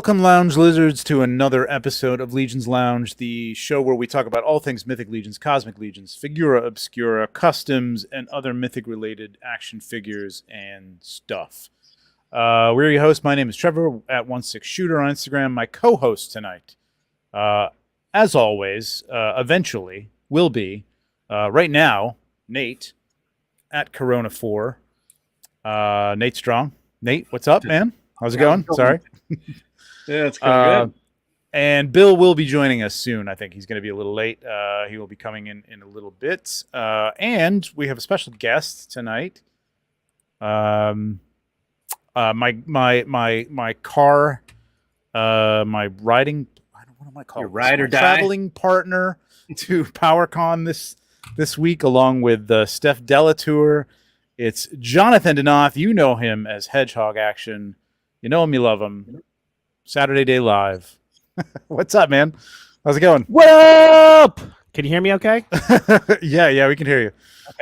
Welcome, Lounge Lizards, to another episode of Legions Lounge, the show where we talk about all things Mythic Legions, Cosmic Legions, Figura Obscura, customs, and other Mythic-related action figures and stuff. We're your hosts. My name is Trevor at 16shooter on Instagram. My co-host tonight, as always, eventually, will be, right now, Nate at Corona4. Nate Strong. Nate, what's up, man? How's it going? Sorry. Yeah, it's going good. And Bill will be joining us soon. I think he's going to be a little late. He will be coming in a little bit. And we have a special guest tonight. My car, my riding, what am I calling? Your ride or die? Traveling partner to PowerCon this week, along with Steph Delatour. It's Jonathan Denoth. You know him as Hedgehog Action. You know him, you love him. Saturday Day Live. What's up, man? How's it going? What up? Can you hear me okay? Yeah, we can hear you.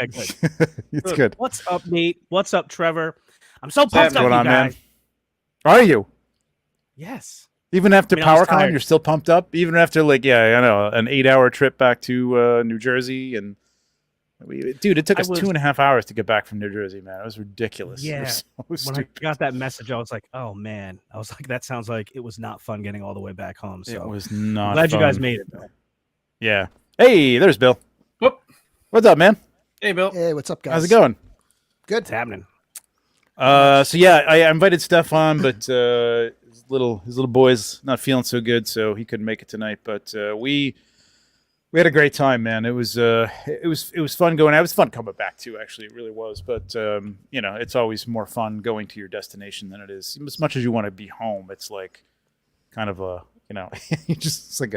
Okay, good. It's good. What's up, Nate? What's up, Trevor? I'm so pumped up, you guys. Man? Are you? Yes. Even after PowerCon, you're still pumped up? Even after, an 8-hour trip back to New Jersey? And dude, it took us 2.5 hours to get back from New Jersey, man. It was ridiculous. Yeah. Was when I got that message, I was like, oh, man. I was like, that sounds like it was not fun getting all the way back home. So it was not I'm glad fun. you guys made it, though. Yeah. Hey, there's Bill. Whoop. What's up, man? Hey, Bill. Hey, what's up, guys? How's it going? Good. It's happening. So yeah, I invited Steph on, but his little boy's not feeling so good, so he couldn't make it tonight. But we had a great time, man. It was fun going. It was fun coming back too. Actually, it really was. But it's always more fun going to your destination than it is. As much as you want to be home, it's like kind of a it's like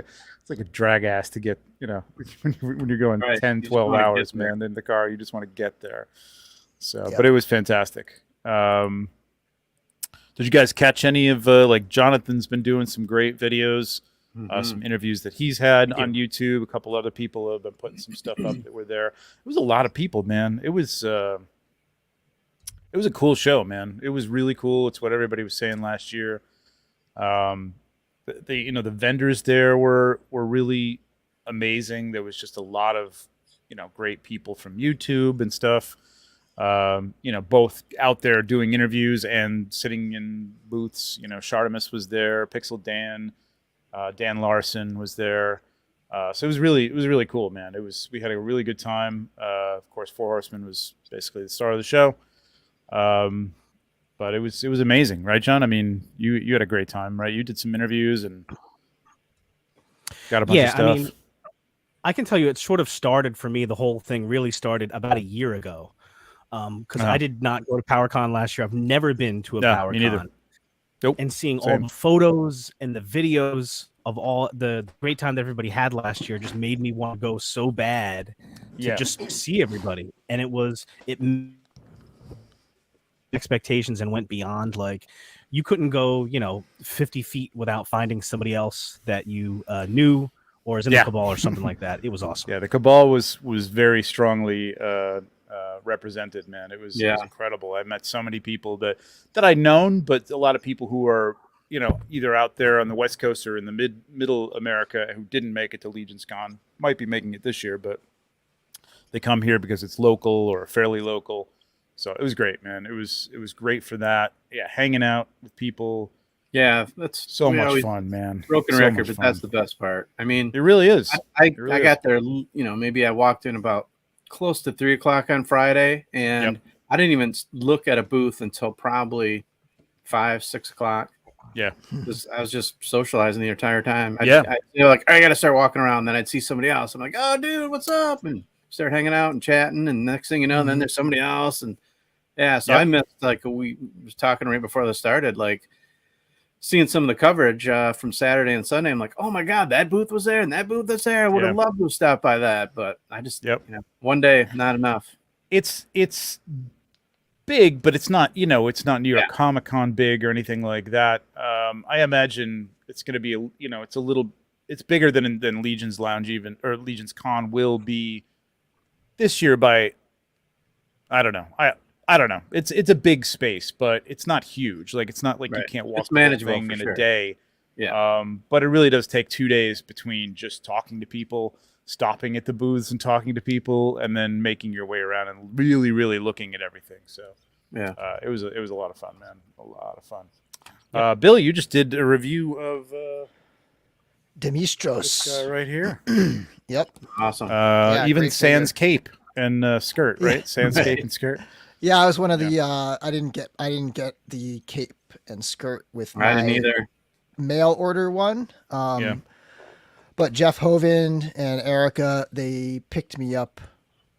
a drag ass to get when you're going 10, 12 hours, man, in the car. You just want to get there. So, Yep. But it was fantastic. Did you guys catch any of Jonathan's been doing some great videos, some interviews that he's had on YouTube. A couple other people have been putting some stuff up that were there. It was a lot of people, man. It was a cool show, man. It was really cool. It's what everybody was saying last year. The vendors there were really amazing. There was just a lot of great people from YouTube and stuff. Both out there doing interviews and sitting in booths. Shartimus was there, Pixel Dan, Dan Larson was there. So it was really cool, man. We had a really good time. Of course, Four Horsemen was basically the star of the show. But it was amazing, right, John? I mean, you had a great time, right? You did some interviews and got a bunch of stuff. I mean, I can tell you it sort of started for me. The whole thing really started about a year ago. Because I did not go to PowerCon last year. I've never been to a PowerCon. Me neither. Nope. And seeing Same. all the photos and the videos of all the great time that everybody had last year just made me want to go so bad to just see everybody. And it expectations and went beyond. Like, you couldn't go 50 feet without finding somebody else that you knew or is in the Cabal or something like that. It was awesome. Yeah, the Cabal was very strongly represented, man. It was incredible. I met so many people that I'd known, but a lot of people who are either out there on the West Coast or in the middle America who didn't make it to Legions Con, might be making it this year, but they come here because it's local or fairly local. So it was great, man. It was great for that. Yeah, hanging out with people. Yeah, that's so much fun, man. Broken record, but that's the best part. I mean, it really is. I got there, maybe I walked in about close to 3:00 on Friday, and I didn't even look at a booth until probably 5, 6 o'clock. Yeah, I was just socializing the entire time. I got to start walking around. Then I'd see somebody else. I'm like, oh, dude, what's up? And start hanging out and chatting. And next thing you know, then there's somebody else. And so I missed, we was talking right before this started, seeing some of the coverage from Saturday and Sunday. I'm like, oh my God, that booth was there and that booth was there. I would have loved to stop by that, but I just, one day, not enough. It's big, but it's not, it's not New York Comic Con big or anything like that. I imagine it's going to be, it's bigger than Legions Lounge or Legions Con will be this year by, I don't know. I don't know. It's a big space, but it's not huge. Like, it's not like you can't walk the whole thing in a day. Yeah. But it really does take 2 days between just talking to people, stopping at the booths and talking to people, and then making your way around and really, really looking at everything. So yeah, it was a lot of fun, man. A lot of fun. Bill, you just did a review of Dimitros. this guy right here. Yep. awesome. Even great sans figure. cape and skirt, right? Sans cape and skirt. Yeah, I was one of the. I didn't get the cape and skirt with I my didn't either. mail order one. But Jeff Hovind and Erica, they picked me up.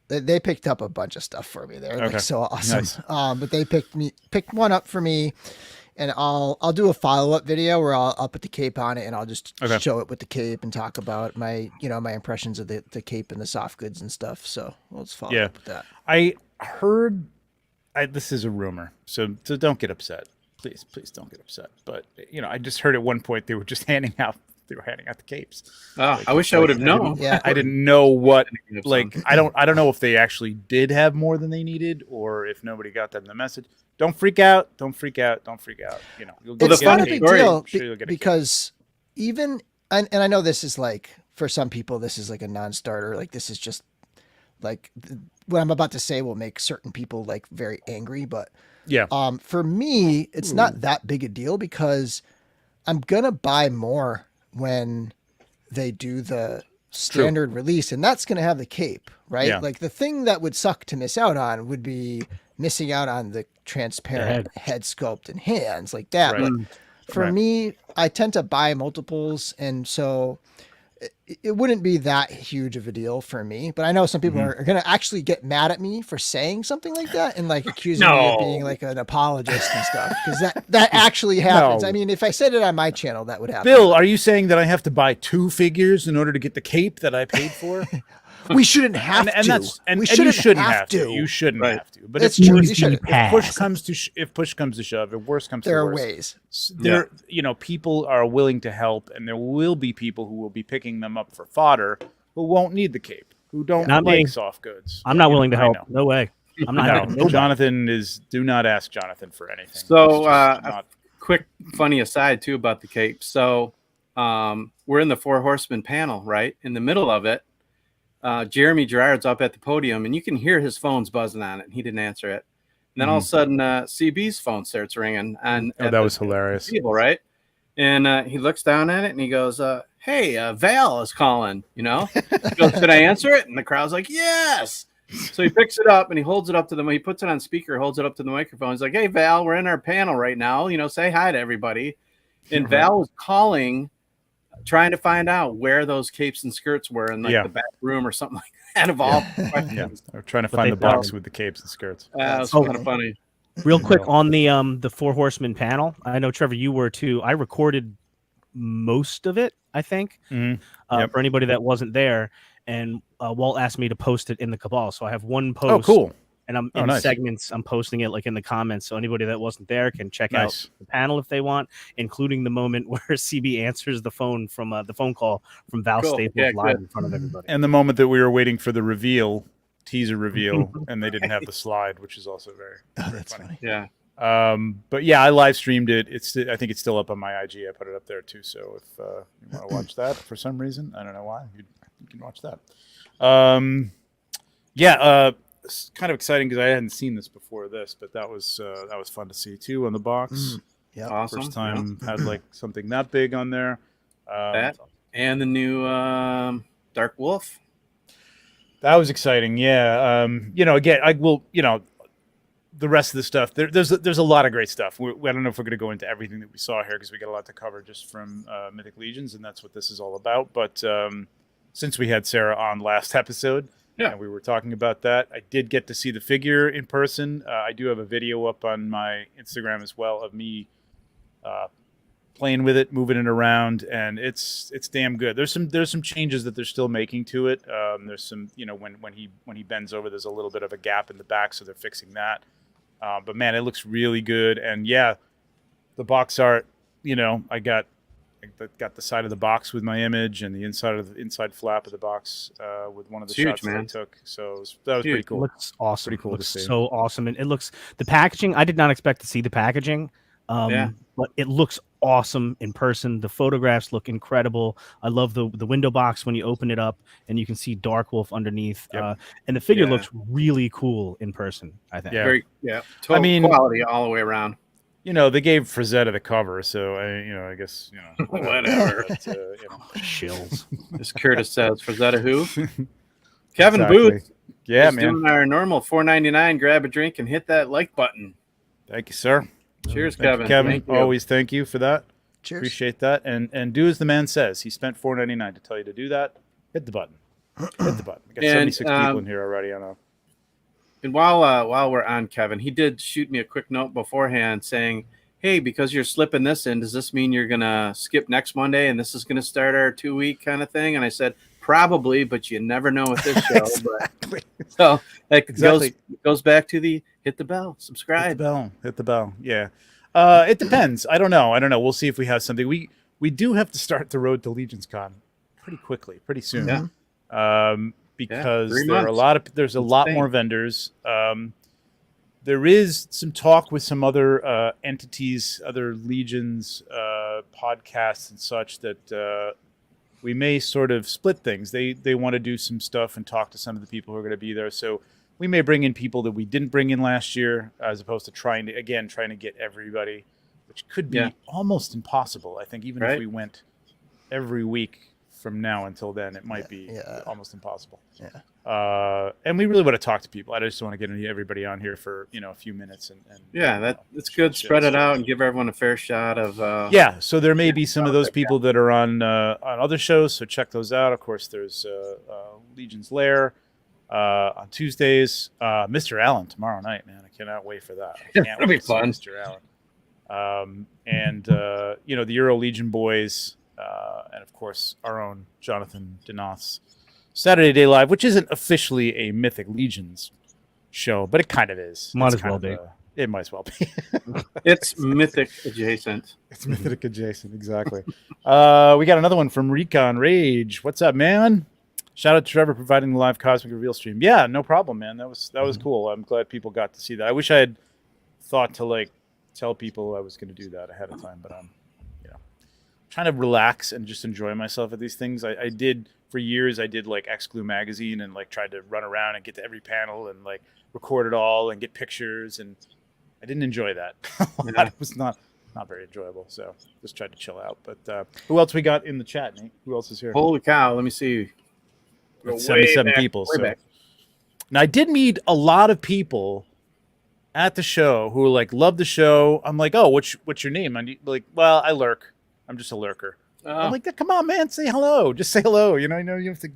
They picked up a bunch of stuff for me. They're like so awesome. Nice. But they picked one up for me, and I'll do a follow-up video where I'll put the cape on it and I'll just show it with the cape and talk about my my impressions of the cape and the soft goods and stuff. So let's follow up with that. I heard this is a rumor, so don't get upset. Please don't get upset. But I just heard at one point they were just handing out the capes. Oh, I wish I would have known. Yeah. I didn't know what I don't know if they actually did have more than they needed or if nobody got them the message. Don't freak out. You'll It's not a big deal because even and I know this is like for some people this is like a non-starter. Like this is just like what I'm about to say will make certain people like very angry, but for me it's not that big a deal because I'm gonna buy more when they do the standard release, and that's gonna have the cape, right? Yeah. Like the thing that would suck to miss out on would be missing out on the transparent head sculpt and hands like that. Right. But for me, I tend to buy multiples, and so it wouldn't be that huge of a deal for me. But I know some people are going to actually get mad at me for saying something like that and like accusing me of being like an apologist and stuff, because that actually happens. I mean, if I said it on my channel, that would happen. Bill, are you saying that I have to buy 2 figures in order to get the cape that I paid for? We shouldn't have to. And we you shouldn't have to. You shouldn't have to. But it's if true. if push comes to shove, if worse comes to there worse, are ways. There, people are willing to help, and there will be people who will be picking them up for fodder who won't need the cape, who don't like soft goods. I'm not willing to help. No way. I'm not. No, Jonathan is. Do not ask Jonathan for anything. So, a quick funny aside too about the cape. So, we're in the Four Horsemen panel, right? In the middle of it, Jeremy Gerard's up at the podium, and you can hear his phone's buzzing on it, and he didn't answer it. And then all of a sudden, CB's phone starts ringing, and that was hilarious. Table, right? And he looks down at it, and he goes, "Hey, Val is calling. He goes, should I answer it?" And the crowd's like, "Yes." So he picks it up and he holds it up to them. He puts it on speaker, holds it up to the microphone. He's like, "Hey, Val, we're in our panel right now. Say hi to everybody." And Val was calling, trying to find out where those capes and skirts were in the back room or something like that. Of all questions. They're trying to find the box with the capes and skirts. That was kind of funny. Real quick on the Four Horsemen panel, I know Trevor, you were too. I recorded most of it, I think, for anybody that wasn't there. And Walt asked me to post it in the Cabal, so I have one post. Oh, cool! And I'm in segments. I'm posting it like in the comments, so anybody that wasn't there can check out the panel if they want, including the moment where CB answers the phone from the phone call from Val Staples live in front of everybody, and the moment that we were waiting for the teaser reveal, and they didn't have the slide, which is also very funny. Yeah. But yeah, I live streamed it. I think it's still up on my IG. I put it up there too. So if you want to watch that for some reason, I don't know why, you can watch that. It's kind of exciting because I hadn't seen this before this, but that was fun to see too on the box. Yeah, awesome. First time had like something that big on there. That and the new Dark Wolf. That was exciting. Yeah. Again, the rest of the stuff. There's a lot of great stuff. I don't know if we're going to go into everything that we saw here because we got a lot to cover just from Mythic Legions, and that's what this is all about. But since we had Sarah on last episode, and we were talking about that, I did get to see the figure in person. I do have a video up on my Instagram as well of me playing with it, moving it around, and it's damn good. There's some changes that they're still making to it. There's some, when he bends over, there's a little bit of a gap in the back, so they're fixing that. But man, it looks really good. And yeah, the box art, I got the side of the box with my image and the inside flap of the box with one of the shots that I took. So that was pretty cool. It looks awesome. Pretty cool to see. to see. So awesome. And it looks, the packaging, I did not expect to see the packaging. But it looks awesome in person. The photographs look incredible. I love the window box when you open it up and you can see Dark Wolf underneath. Yep. And the figure looks really cool in person, I think. Yeah. Total quality all the way around. They gave Frazetta the cover, so I guess whatever. But, Shills. As Curtis says, Frazetta who? Kevin Booth. Yeah, man. Doing our normal $4.99. Grab a drink and hit that like button. Thank you, sir. Cheers, Kevin. Kevin. Always thank you for that. Cheers. Appreciate that. And do as the man says. He spent $4.99 to tell you to do that. Hit the button. Hit the button. We got 76 people in here already. I know. And while we're on Kevin, he did shoot me a quick note beforehand saying, "Hey, because you're slipping this in, does this mean you're gonna skip next Monday and this is gonna start our 2-week kind of thing?" And I said, "Probably, but you never know with this show." Exactly. So that goes back to the hit the bell, subscribe. Hit the bell. Yeah. It depends. I don't know. We'll see if we have something. We do have to start the road to Legions Con pretty quickly, pretty soon. Yeah. Because there's a lot more vendors. There is some talk with some other entities, other Legions podcasts and such that we may sort of split things. They want to do some stuff and talk to some of the people who are going to be there. So we may bring in people that we didn't bring in last year, as opposed to trying to get everybody, which could be almost impossible. I think even if we went every week from now until then, it might be almost impossible. Yeah. And we really want to talk to people. I just want to get everybody on here for a few minutes and that's good. Spread it out and give everyone a fair shot of. So there may be some of those people that are on other shows, so check those out. Of course, there's Legion's Lair on Tuesdays. Mr. Allen tomorrow night, man. I cannot wait for that. It'll be fun. Mr. Allen. And the Euro Legion boys. And of course, our own Jonathan Denoth's Saturday Day Live, which isn't officially a Mythic Legions show, but it kind of is. Might as well be. It might as well be. It's Mythic adjacent. It's Mythic adjacent, exactly. We got another one from Recon Rage. What's up, man? Shout out to Trevor providing the live Cosmic Reveal stream. Yeah, no problem, man. That was cool. I'm glad people got to see that. I wish I had thought to tell people I was going to do that ahead of time, but I'm trying to relax and just enjoy myself at these things. I did for years. I did Exclu magazine and tried to run around and get to every panel and record it all and get pictures, and I didn't enjoy that. It was not very enjoyable. So just tried to chill out. But who else we got in the chat, Nate? Who else is here? Holy cow! Let me see. 77 people. So. Now I did meet a lot of people at the show who love the show. I'm oh, what's your name? I'm well, I lurk. I'm just a lurker. I'm come on, man, say hello. Just say hello. You have to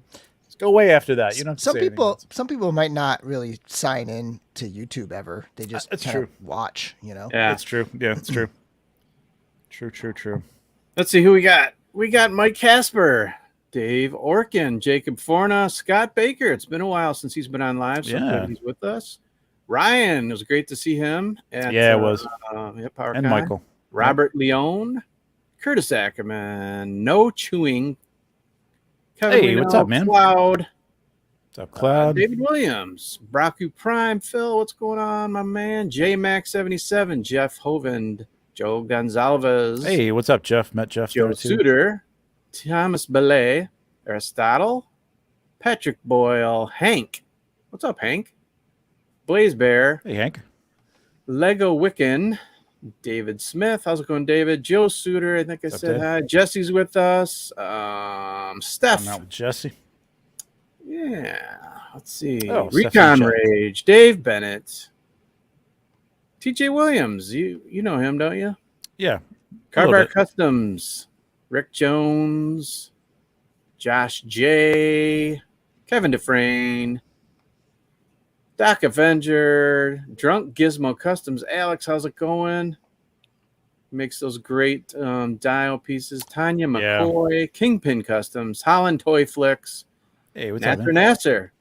just go away after that. You know, some people might not really sign in to YouTube ever. They just watch. Yeah, it's true. Yeah, it's true. True. Let's see who we got. We got Mike Casper, Dave Orkin, Jacob Forna, Scott Baker. It's been a while since he's been on live, so glad he's with us. Ryan, it was great to see him. It was. PowerCon. And Michael. Robert Leone. Curtis Ackerman, No Chewing. Kevin what's up, man? Cloud. What's up, Cloud? David Williams, Braku Prime, Phil, what's going on, my man? JMax77, Jeff Hovend, Joe Gonzalez. Hey, what's up, Jeff? Met Jeff. Joe Suter, Thomas Belay, Aristotle, Patrick Boyle, Hank. What's up, Hank? Blaze Bear. Hey, Hank. Lego Wiccan. David Smith, how's it going, David? Joe Suter, I think I said hi. Jesse's with us. Steph. I'm out with Jesse. Yeah, let's see. Recon Rage, Dave Bennett, TJ Williams. You know him, don't you? Yeah. Carbar Customs, Rick Jones, Josh J, Kevin Dufresne, Doc Avenger, Drunk Gizmo Customs. Alex, how's it going? Makes those great dial pieces. Tanya McCoy, Kingpin Customs, Holland Toy Flicks. Hey, what's up, man? Nasser.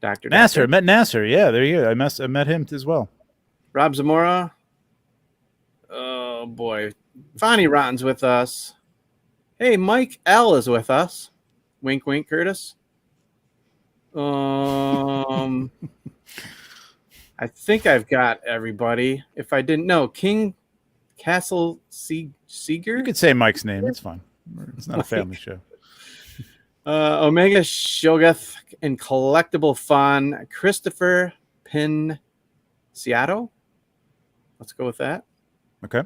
Dr. Nasser. I met Nasser. Yeah, there you go. I met him as well. Rob Zamora. Oh, boy. Fonnie Rotten's with us. Hey, Mike L is with us. Wink, wink, Curtis. I think I've got everybody. If I didn't know, King Castle Seeger. You could say Mike's name. It's fine. It's not a family show. Omega Shogath and Collectible Fun. Christopher Pinciato. Let's go with that. Okay.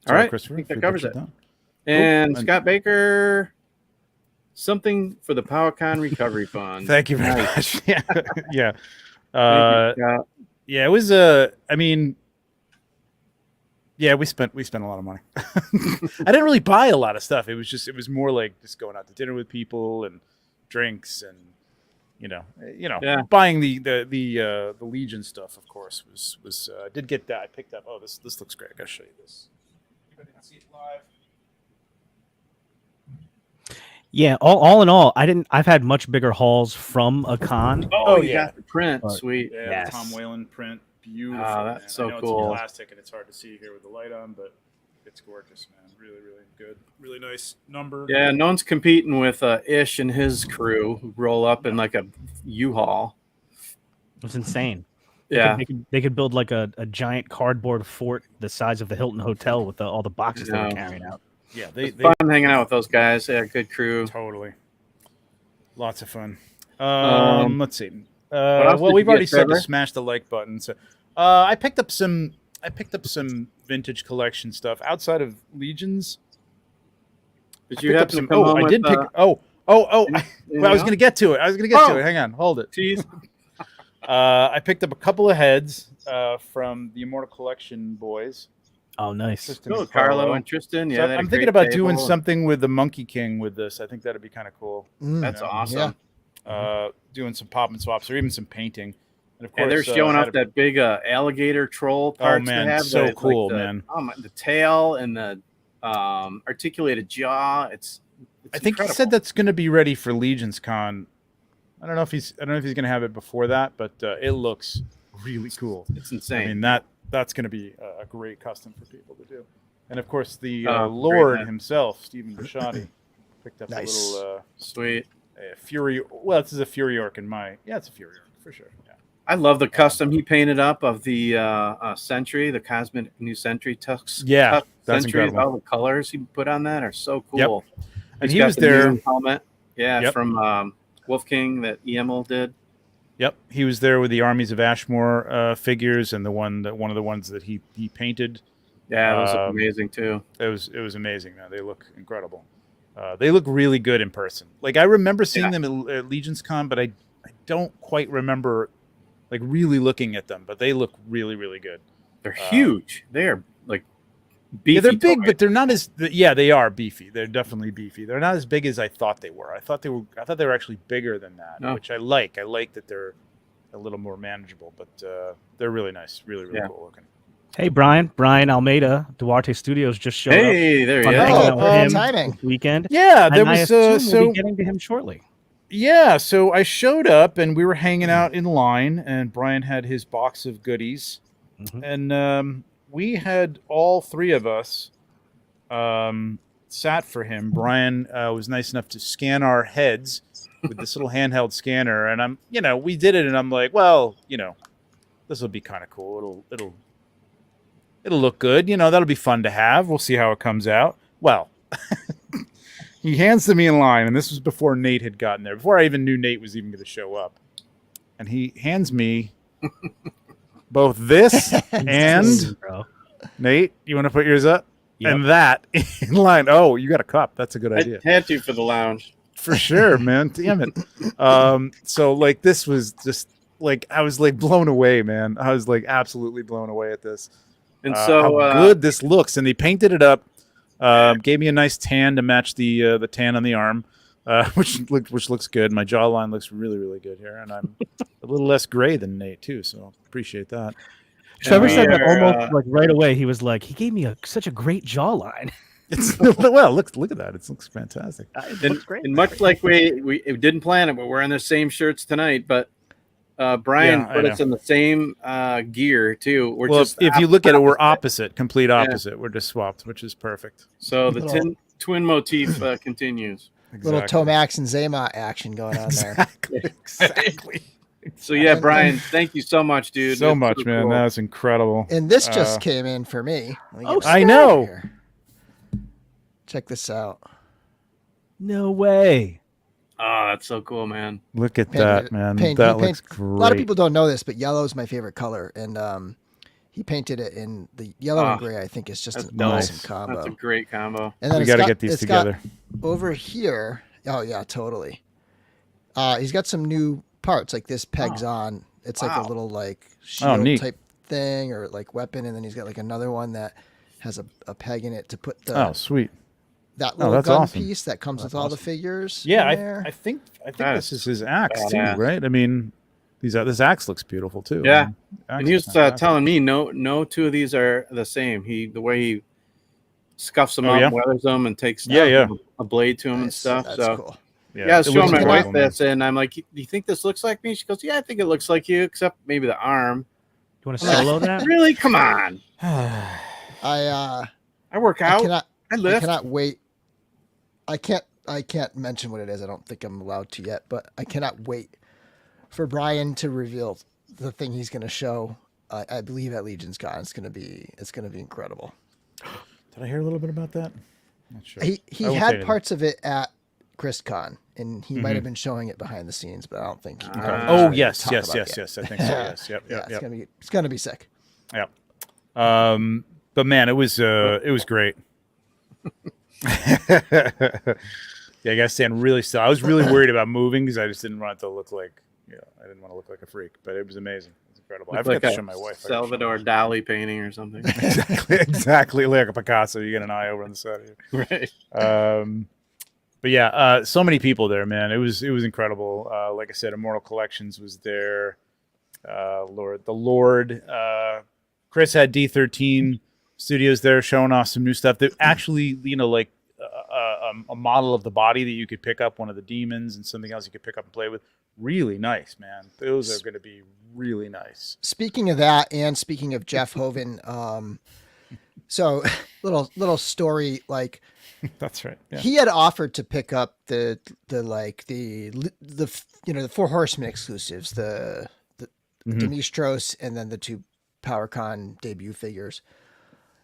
All right. Christopher. I think that covers it. Down. And Cool. Scott Baker, something for the PowerCon Recovery Fund. Thank you very much. Yeah. Yeah. Thank you, Scott. Yeah, it was I mean, yeah, we spent a lot of money. I didn't really buy a lot of stuff. It was more like just going out to dinner with people and drinks and Yeah. buying the Legion stuff, of course, was I did get that. I picked up. Oh, this looks great. I gotta show you this. You didn't see it live. Yeah, all in all, I've had much bigger hauls from a con. Oh, you yeah. got the print. But- Sweet. Yeah, Yes. the Tom Whalen print. Beautiful. Oh, that's man. so I know cool. It's plastic and it's hard to see here with the light on, but it's gorgeous, man. Really, really good. Really nice number. Yeah, no one's competing with Ish and his crew who roll up in like a U-Haul. It was insane. Yeah. They could build like a giant cardboard fort the size of the Hilton Hotel with all the boxes they were carrying out. Yeah, It's fun hanging out with those guys. Yeah, good crew. totally. Lots of fun. Let's see. else Well, did we've you already get, said to Trevor? smash the like button. So, I picked up some vintage collection stuff outside of Legions. Did I you picked happen up some. to come home I with, did pick. Well, I was going to get to it. Hang on, hold it. Jeez. I picked up a couple of heads from the Immortal Collection boys. Oh, nice. Tristan Oh, and Carlo and Tristan. So Yeah, they had I'm a thinking great about table. doing something with the Monkey King with this. I think that'd be kind of cool. That's awesome. Doing some pop and swaps or even some painting. And of course, And they're showing I off had that big alligator troll Oh parts man, they have. so It's cool, like man. Oh my, the tail and the articulated jaw. It's I think incredible. he said that's going to be ready for Legions Con. I don't know if he's going to have it before that, but it looks really cool. It's insane. I mean that's going to be a great custom for people to do. And of course, the Oh, Lord great, man. himself, Stephen Bishotti, picked up Nice. a little Sweet. Fury. Well, this is a Fury Orc in my. Yeah, it's a Fury Orc for sure. Yeah. I love the custom he painted up of the Sentry, the Cosmic New Sentry Tux. Yeah, Tux that's Sentries. incredible. All the colors he put on that are so cool. And He's he got was the there. new helmet. Yeah, Yep. from Wolf King that EML did. Yep, he was there with the Armies of Ashmore figures, and one of the ones that he painted. Yeah, those look amazing too. It was amazing. Man. They look incredible. They look really good in person. Like I remember seeing them at Legions Con, but I don't quite remember like really looking at them. But they look really, really good. They're huge. They are like beefy. Yeah, they're big, toys. but they're not as. Yeah, they are beefy. They're definitely beefy. They're not as big as I thought they were. I thought they were actually bigger than that, No. which I like. I like that they're a little more manageable, but they're really nice, really, really cool looking. Hey, Brian Almeida, Duarte Studios just showed up. Hey, there he I'm is. hanging out with him timing. this weekend. Yeah, there And I was assume we'll so be getting to him shortly. yeah. So I showed up and we were hanging out in line, and Brian had his box of goodies, and we had all three of us sat for him. Brian was nice enough to scan our heads with this little handheld scanner, and we did it, and I'm like, well, this will be kind of cool. It'll look good. That'll be fun to have. We'll see how it comes out. Well, he hands to me in line, and this was before Nate had gotten there, before I even knew Nate was even going to show up. And he hands me both this and Bro. Nate, you want to put yours up? Yep. And that in line. Oh, you got a cup. That's a good idea. I had to for the lounge. For sure, man. Damn it. So like this was just like I was like blown away, man. I was like absolutely blown away at this. And so how good this looks. And they painted it up. Gave me a nice tan to match the tan on the arm, which looks good. My jawline looks really, really good here, and I'm a little less gray than Nate too, so appreciate that. Trevor we said that are, almost like right away. He was like, he gave me such a great jawline. It's well, look at that. It looks fantastic. It and, looks great. and much like we didn't plan it, but we're wearing the same shirts tonight. But Brian Yeah, I put know. us in the same gear too. We're Well, just if you look at it, we're opposite. complete opposite. We're just swapped, which is perfect. So the Little- twin motif continues. Little Tomax and Zayma action going on there. Exactly. So yeah, Brian, thank you so much, dude. So much, man. Cool. That was incredible. And this just came in for me. I know. Check this out. No way. Oh, that's so cool, man. Look at that, man. That looks great. A lot of people don't know this, but yellow is my favorite color, and he painted it in the yellow and gray. I think it's just an awesome combo. That's a great combo. And then we got to get these together. Over here, oh yeah, totally. He's got some new parts, like this pegs on. It's like a little like shield type thing or like weapon, and then he's got like another one that has a peg in it to put the sweet. That little gun piece that comes with all the figures. Yeah, I think this is his axe too, right? I mean, this axe looks beautiful too. Yeah, and he was telling me no two of these are the same. The way he scuffs them up, weathers them, and takes a blade to him and stuff. That's cool. Yeah, I was showing my wife this, and I'm like, "Do you think this looks like me?" She goes, "Yeah, I think it looks like you, except maybe the arm." You want to solo that? Really? Come on. I work out. I lift. I cannot wait. I can't mention what it is. I don't think I'm allowed to yet, but I cannot wait for Brian to reveal the thing he's going to show. I believe at Legions Con. It's going to be incredible. Did I hear a little bit about that? Not sure. He had parts of it at ChrisCon, and he might have been showing it behind the scenes, but I don't think. Yes. I think so. Yes. Yep. It's gonna be sick. Yep. But man, it was great. Yeah, I gotta stand really still. I was really worried about moving because I just didn't want it to look like, I didn't want to look like a freak. But it was amazing. It was incredible. I forgot to show my wife. Salvador Dali painting or something. exactly like a Picasso. You get an eye over on the side of you. Right. But yeah, so many people there, man. It was incredible. Like I said, Immortal Collections was there. The Lord. Chris had D13 Studios there showing off some new stuff. That actually, like a model of the body that you could pick up, one of the demons, and something else you could pick up and play with. Really nice, man. Those are going to be really nice. Speaking of that, and speaking of Jeff Hoven, so little story like. That's right. Yeah. He had offered to pick up the Four Horsemen exclusives, the Dimitros, and then the two PowerCon debut figures.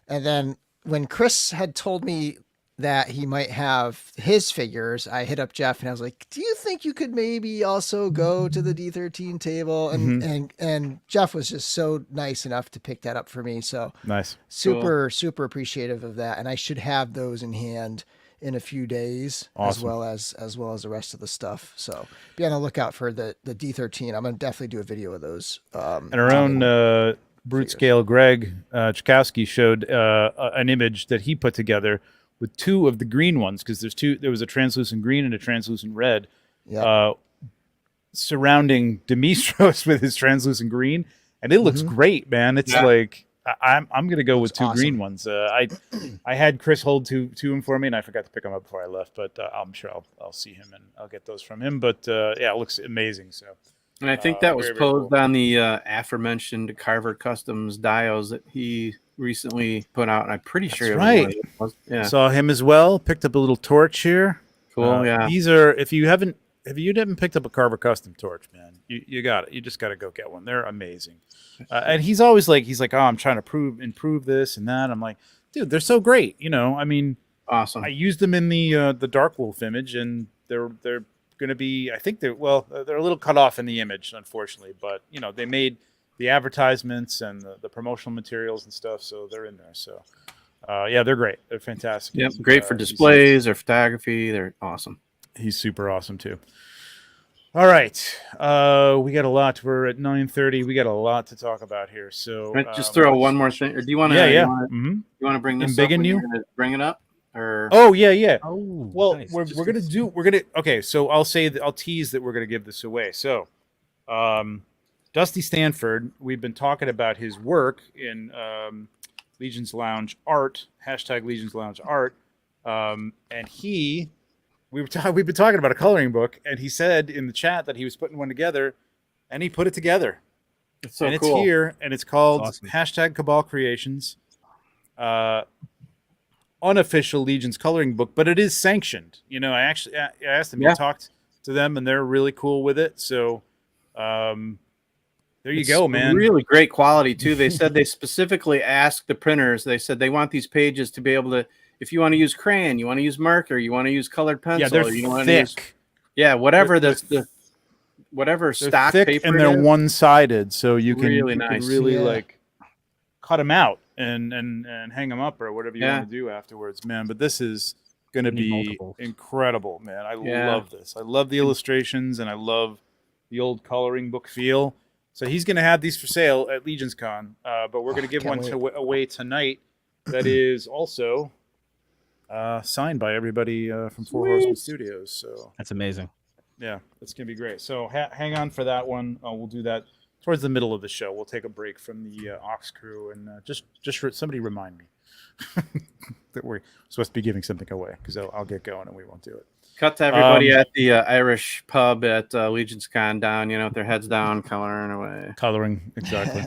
And then when Chris had told me that he might have his figures, I hit up Jeff and I was like, "Do you think you could maybe also go to the D13 table?" And Jeff was just so nice enough to pick that up for me. So nice, super appreciative of that. And I should have those in hand in a few days, as well as the rest of the stuff. So be on the lookout for the D13. I'm gonna definitely do a video of those. And our own brute scale Greg Chakowski showed an image that he put together with two of the green ones, because there was a translucent green and a translucent red surrounding Dimitros with his translucent green, and it looks great, man. It's like I'm gonna go with two green ones. I had Chris hold two of them for me, and I forgot to pick them up before I left, but I'm sure I'll see him and I'll get those from him. But it looks amazing. So. And I think that was posed on the aforementioned Carver Customs dials that he recently put out. And I'm pretty sure it was. Yeah. Saw him as well. Picked up a little torch here. Cool. Yeah. These are, if you haven't picked up a Carver Custom torch, man, you got it. You just got to go get one. They're amazing. And he's always like, oh, I'm trying to improve this and that. I'm like, dude, they're so great. I mean, awesome. I used them in the Dark Wolf image, and they're going to be, I think they're a little cut off in the image, unfortunately, but they made the advertisements and the promotional materials and stuff, so they're in there. So they're great. They're fantastic. Yep, great for displays or photography. They're awesome. He's super awesome too. All right, we got a lot. We're at 9:30. We got a lot to talk about here. So can I just throw one more thing, or do you want to? Yeah. You want to bring this up? You're gonna bring it up. Or... Oh yeah. Oh, well, nice. we're gonna okay. So I'll tease that we're gonna give this away. So, Dusty Stanford, we've been talking about his work in Legions Lounge art, #Legions Lounge art, and we've been talking about a coloring book, and he said in the chat that he was putting one together, and he put it together. It's so and cool. It's here, and it's called awesome. #Cabal Creations. Unofficial Legions coloring book, but it is sanctioned. I asked him, he talked to them, and they're really cool with it. So there you go, man. Really great quality too. They said they specifically asked the printers. They said they want these pages to be able to, if you want to use crayon, you want to use marker, you want to use colored pencil. Yeah, they're you want thick. To use, whatever whatever they're stock thick paper. And they're one-sided, so you can really like cut them out and hang them up or whatever you want to do afterwards, man. But this is going to be incredible, man. I love this. I love the illustrations, and I love the old coloring book feel. So he's going to have these for sale at Legions Con, but we're going to give one away tonight that is also signed by everybody from Four Horsemen Studios. So that's amazing. Yeah, it's going to be great. So hang on for that one. We'll do that towards the middle of the show. We'll take a break from the Oxkrewe, and just somebody remind me that we're supposed to be giving something away, because I'll get going and we won't do it. Cut to everybody at the Irish pub at Legions Con down, with their heads down, coloring away. Coloring, exactly.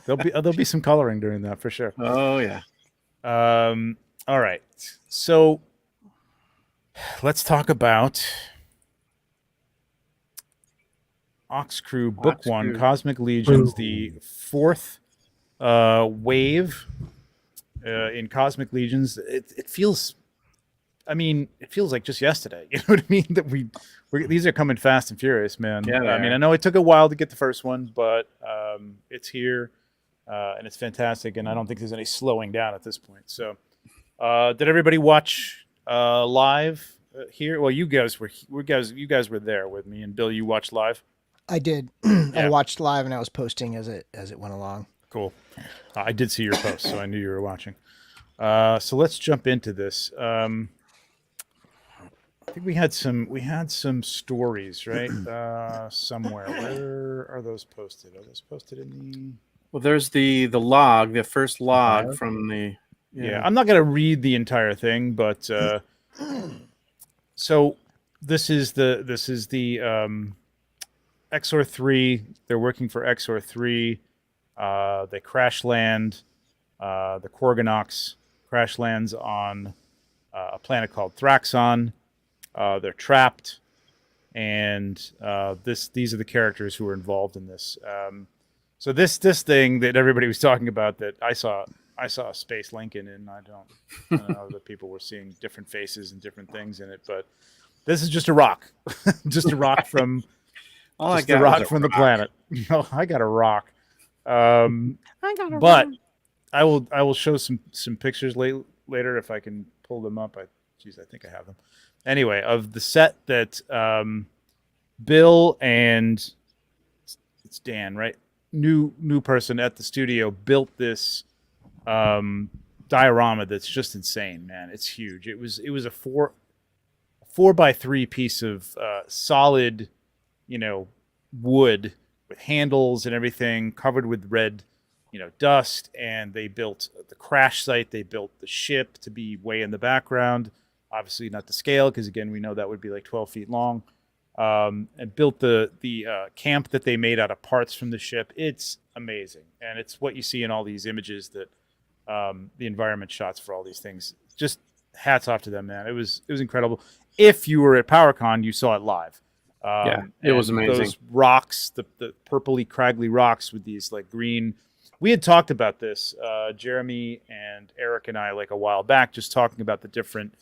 There'll be some coloring during that for sure. Oh yeah. All right. So let's talk about Oxkrewe Book 1, Cosmic Legions, the 4th wave in Cosmic Legions. It feels, it feels like just yesterday. You know what I mean? That these are coming fast and furious, man. Yeah, I know it took a while to get the first one, but it's here, and it's fantastic. And I don't think there's any slowing down at this point. So, did everybody watch live here? Well, you guys were there with me, and Bill, you watched live. I did. I watched live, and I was posting as it went along. Cool. I did see your post, so I knew you were watching. So let's jump into this. I think we had some stories, right? Somewhere. Where are those posted? Are those posted in the? Well, there's the log, the first log from the. Yeah, I'm not going to read the entire thing, but so this is the XOR 3. They're working for XOR 3. They crash land. The Korgonox crash lands on a planet called Thyraxian. They're trapped, and these are the characters who are involved in this. So this thing that everybody was talking about, that I saw Space Lincoln, and I don't know that people were seeing different faces and different things in it, but this is just a rock, just a rock from. Just a rock from the planet. No, I got a rock. I will show some pictures later if I can pull them up. I think I have them. Anyway, of the set that Bill and it's Dan, right? New person at the studio built this diorama that's just insane, man. It's huge. It was a 4x3 piece of solid, wood with handles and everything, covered with red, dust. And they built the crash site. They built the ship to be way in the background. Obviously not to scale, because again, we know that would be like 12 feet long. And built the camp that they made out of parts from the ship. It's amazing, and it's what you see in all these images that the environment shots for all these things. Just hats off to them, man. It was incredible. If you were at PowerCon, you saw it live. It was amazing. Those rocks, the purpley, craggly rocks with these like green. We had talked about this, Jeremy and Eric and I, like a while back, just talking about the different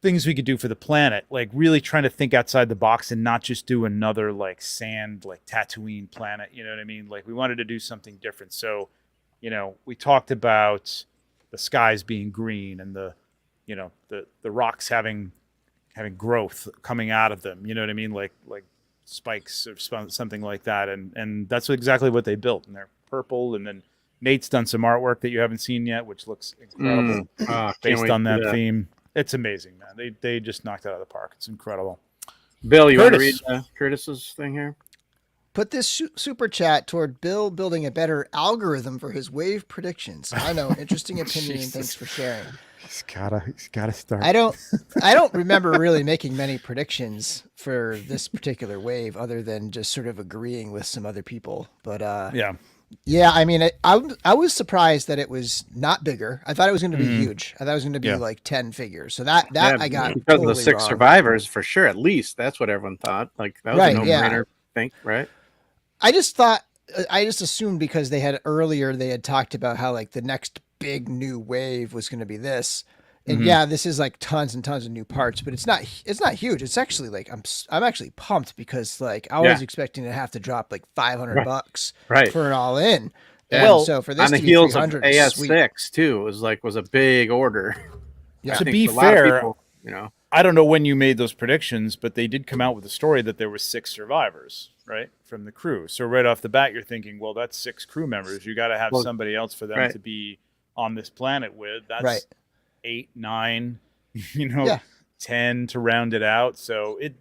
things we could do for the planet, like really trying to think outside the box and not just do another like sand, like Tatooine planet. You know what I mean? Like we wanted to do something different. So, we talked about the skies being green and the rocks having growth coming out of them. You know what I mean? Like spikes or something like that. And that's exactly what they built. And they're purple. And then Nate's done some artwork that you haven't seen yet, which looks incredible based on that theme. It's amazing, man. They just knocked it out of the park. It's incredible. Bill, you want to read Curtis's thing here? Put this super chat toward Bill building a better algorithm for his wave predictions. I know, interesting opinion, and thanks for sharing. He's gotta start. I don't remember really making many predictions for this particular wave, other than just sort of agreeing with some other people. But yeah, I mean, I was surprised that it was not bigger. I thought it was going to be huge. I thought it was going to be like 10 figures. So that I got because totally of the 6 wrong. survivors for sure. At least that's what everyone thought. Like that was a no-brainer. Think right. I just thought, I just assumed because they had talked about how like the next big new wave was going to be this. And yeah, this is like tons and tons of new parts, but it's not huge. It's actually like, I'm actually pumped because like I was expecting to have to drop like $500 for it all in. And well, so for this on the to be heels of 300, AS6 too, was a big order. Yeah. To be fair, people, you know, I don't know when you made those predictions, but they did come out with a story that there were 6 survivors, right, from the crew. So right off the bat, you're thinking, well, that's 6 crew members. You got to have somebody else for them to be on this planet with. That's 8, 9, 10 to round it out. So it,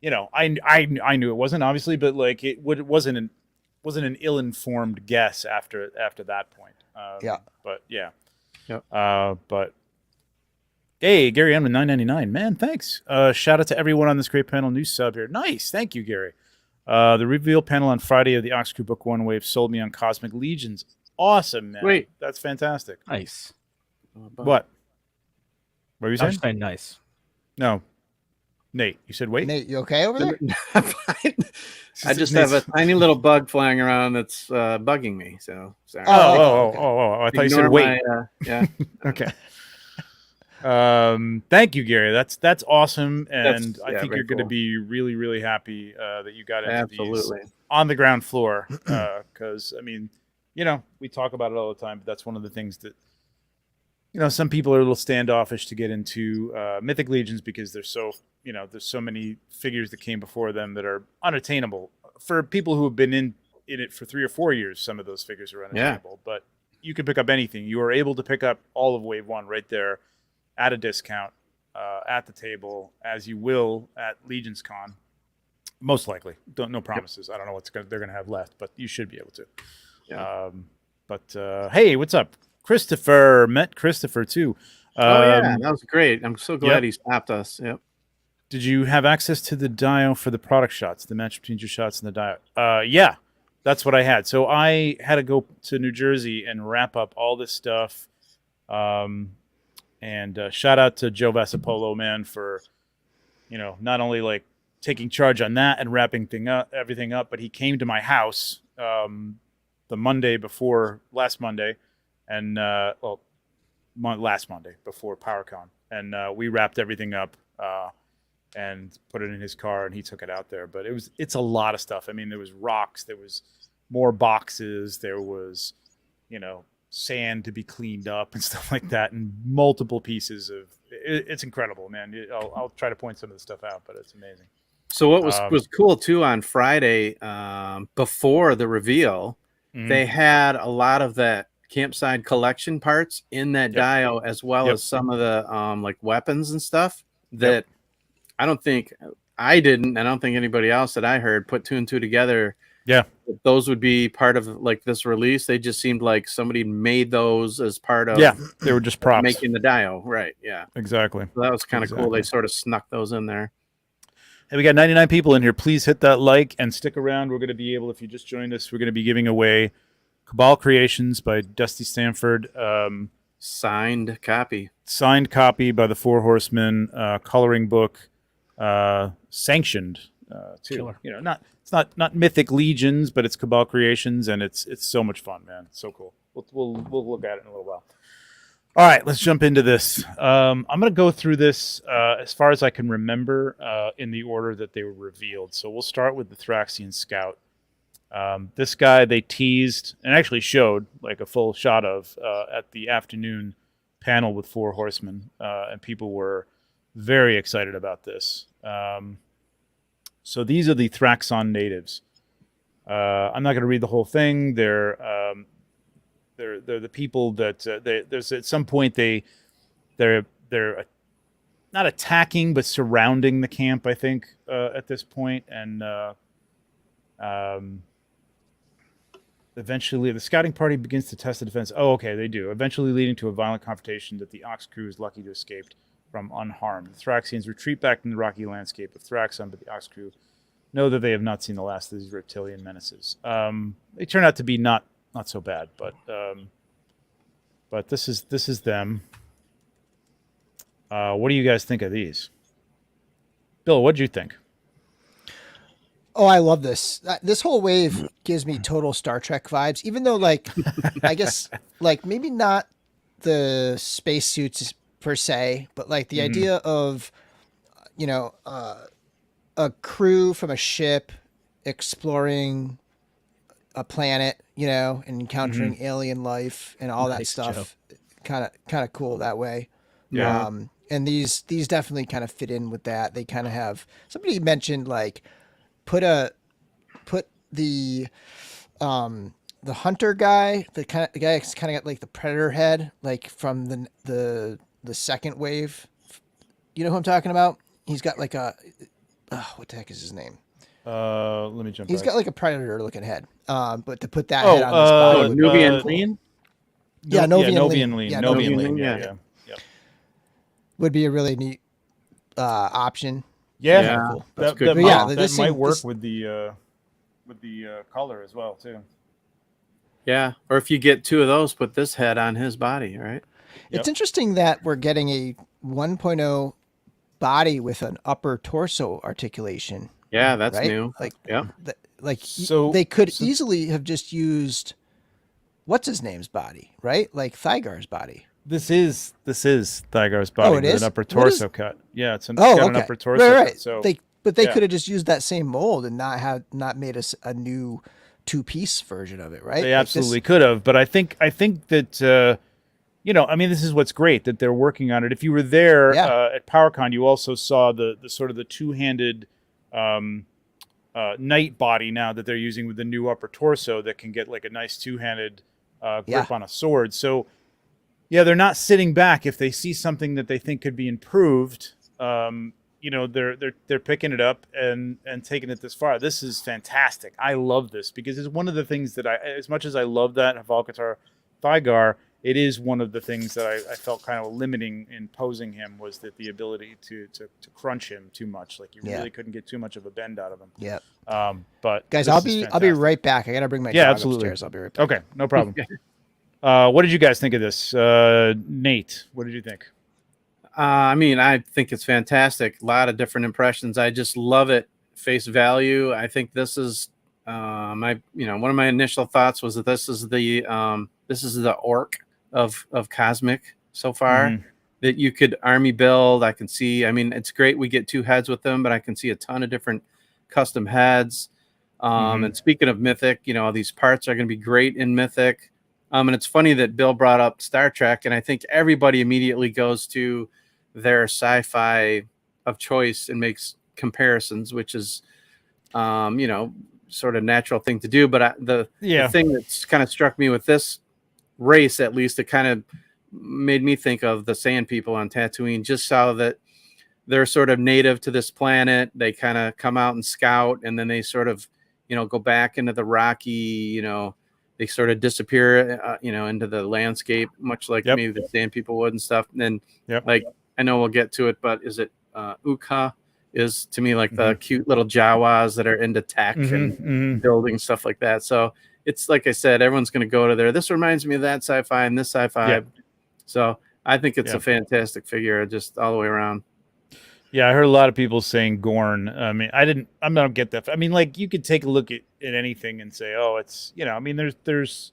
I knew it wasn't obviously, but like it wasn't an ill-informed guess after that point. But yeah. But hey, Gary M with $9.99. Man, thanks. Shout out to everyone on this great panel. New sub here. Nice. Thank you, Gary. The reveal panel on Friday of the Oxkrewe Book 1 Wave sold me on Cosmic Legions. Awesome, man. Wait. That's fantastic. Nice. What were you saying? I was saying nice. No. Nate, you said wait? Nate, you okay over there? I just have a tiny little bug flying around that's bugging me. So sorry. Oh, I thought you said wait. Yeah. Okay. Thank you, Gary. That's awesome, and I think you're going to be really, really happy that you got into these on the ground floor. Because I mean, we talk about it all the time, but that's one of the things that some people are a little standoffish to get into Mythic Legions because there's so many figures that came before them that are unattainable for people who have been in it for 3 or 4 years. Some of those figures are unattainable, but you can pick up anything. You are able to pick up all of Wave 1 right there at a discount at the table, as you will at Legions Con. Most likely. No promises. I don't know what they're going to have left, but you should be able to. Yeah. Hey, what's up? Christopher. Met Christopher, too. That was great. I'm so glad he stopped us. Yep. Did you have access to the dio for the product shots, the match between your shots and the dio? Yeah, that's what I had. So I had to go to New Jersey and wrap up all this stuff. And shout out to Joe Vasapolo, man, for, not only like taking charge on that and wrapping everything up, but he came to my house the Monday before last Monday, and last Monday before PowerCon, and we wrapped everything up and put it in his car, and he took it out there. But it's a lot of stuff. I mean, there was rocks, there was more boxes, there was, sand to be cleaned up and stuff like that, and multiple pieces of it's incredible, man. I'll try to point some of the stuff out, but it's amazing. So what was cool too on Friday, before the reveal, they had a lot of that campsite collection parts in that dio, as well as some of the like weapons and stuff that I don't think anybody else that I heard put 2 and 2 together. Yeah, those would be part of like this release. They just seemed like somebody made those as part of. Yeah, they were just props making the dio, right? Yeah, exactly. So that was kind of cool. They sort of snuck those in there. Hey, we got 99 people in here. Please hit that like and stick around. We're going to be able, if you just joined us, we're going to be giving away Cabal Creations by Dusty Stanford. Signed copy by the 4 Horsemen. Coloring book, sanctioned too. Killer. It's not Mythic Legions, but it's Cabal Creations, and it's so much fun, man. It's so cool. We'll look at it in a little while. All right, let's jump into this. I'm going to go through this as far as I can remember in the order that they were revealed. So we'll start with the Thyraxian Scout. This guy they teased and actually showed like a full shot of at the afternoon panel with 4 Horsemen, and people were very excited about this. So these are the Thyraxian natives. I'm not going to read the whole thing. They're the people that there's at some point they're not attacking but surrounding the camp, I think, at this point, and eventually the scouting party begins to test the defense. Oh, okay, they do. Eventually leading to a violent confrontation that the Oxkrewe is lucky to escape from unharmed. The Thyraxians retreat back from the rocky landscape of Thyraxon, but the Oxkrewe know that they have not seen the last of these reptilian menaces. They turn out to be not so bad, but this is them. What do you guys think of these? Bill, what do you think? Oh, I love this. This whole wave gives me total Star Trek vibes, even though, like, I guess, like, maybe not the spacesuits per se, but like the idea of, you know, a crew from a ship exploring a planet, you know, and encountering alien life and all that stuff. Kind of cool that way. Yeah. And these definitely kind of fit in with that. They kind of have, somebody mentioned like put the hunter guy, the guy that's kind of got like the predator head, like from the second wave. You know who I'm talking about? He's got like a what the heck is his name? Let me jump. He's back. got like a predator looking head. But to put that head on his body, would Nubian cool. Lean. Yeah, Novian Lean. Yeah, Novian Lean. Lean. Yeah. Would be a really neat option. Yeah. Cool. That But that might work with the color as well too. Yeah, or if you get two of those, put this head on his body, right? It's interesting that we're getting a 1.0 body with an upper torso articulation. Yeah, that's right? new. Like, So they could easily have just used what's his name's body, right? Like Thygar's body. This is Thygar's body Oh, it with is? an upper What torso is- cut. Yeah, it's got Oh, an okay. upper torso Right. cut. So they yeah. could have just used that same mold and not made us a new 2-piece version of it, right? They absolutely could have, but I think that I mean, this is what's great that they're working on it. If you were there at PowerCon, you also saw the sort of the two-handed knight body now that they're using with the new upper torso that can get like a nice two-handed grip on a sword. So yeah, they're not sitting back if they see something that they think could be improved. They're picking it up and taking it this far. This is fantastic. I love this because it's one of the things that as much as I love that Havalkatar Thygar, it is one of the things that I felt kind of limiting in posing him was that the ability to crunch him too much. Like you really couldn't get too much of a bend out of him. Yeah. But guys, I'll be right back. I gotta bring my dog upstairs. I'll be right back. Okay, no problem. What did you guys think of this? Nate, what did you think? I mean, I think it's fantastic. A lot of different impressions. I just love it. Face value. I think this is one of my initial thoughts was that this is the orc of Cosmic so far that you could army build. I can see. I mean, it's great. We get two heads with them, but I can see a ton of different custom heads. And speaking of Mythic, these parts are going to be great in Mythic. And it's funny that Bill brought up Star Trek, and I think everybody immediately goes to their sci-fi of choice and makes comparisons, which is, sort of natural thing to do. But the thing that's kind of struck me with this race, at least, it kind of made me think of the Sand People on Tatooine, just so that they're sort of native to this planet. They kind of come out and scout, and then they sort of, go back into the rocky, they sort of disappear, into the landscape, much like maybe the Sand People would and stuff. And then, like, I know we'll get to it, but is it Uka is to me like the cute little Jawas that are into tech and building stuff like that. So it's like I said, everyone's going to go to there. This reminds me of that sci-fi and this sci-fi. Yeah. So I think it's a fantastic figure just all the way around. Yeah, I heard a lot of people saying Gorn. I mean, I don't get that. I mean, like you could take a look at anything and say, oh, it's, I mean, there's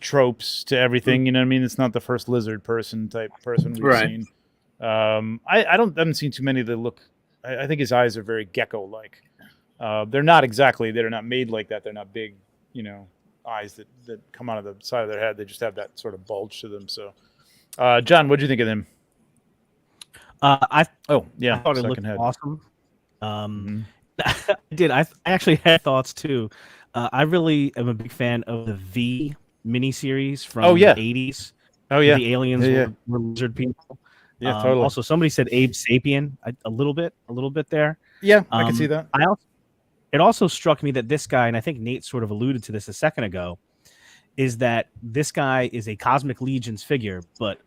tropes to everything. You know what I mean? It's not the first lizard person type person we've seen. I haven't seen too many that look. I think his eyes are very gecko-like. They're not made like that. They're not big, eyes that come out of the side of their head. They just have that sort of bulge to them. So, John, what did you think of them? I thought it second looked head. awesome. I did. I actually had thoughts too. I really am a big fan of the V miniseries from the 80s. Oh yeah, the aliens were lizard people. Yeah, totally. Also, somebody said Abe Sapien a little bit there. Yeah, I can see that. It also struck me that this guy, and I think Nate sort of alluded to this a second ago, is that this guy is a Cosmic Legions figure, but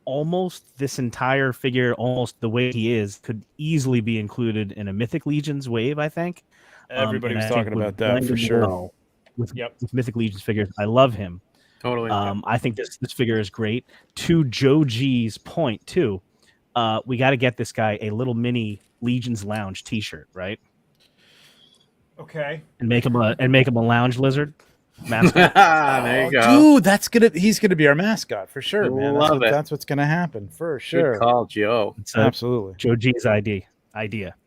almost this entire figure, almost the way he is, could easily be included in a Mythic Legions wave, I think. Everybody was talking about that for sure. With Mythic Legions figures. I love him. Totally. I think this figure is great. To Joe G's point, too, we got to get this guy a little mini Legions Lounge t-shirt, right? Okay. And make him a lounge lizard mascot. There you go. Dude, he's gonna be our mascot for sure, man. Love it. That's what's gonna happen for sure. Good call, Joe. Absolutely. Joe G's idea.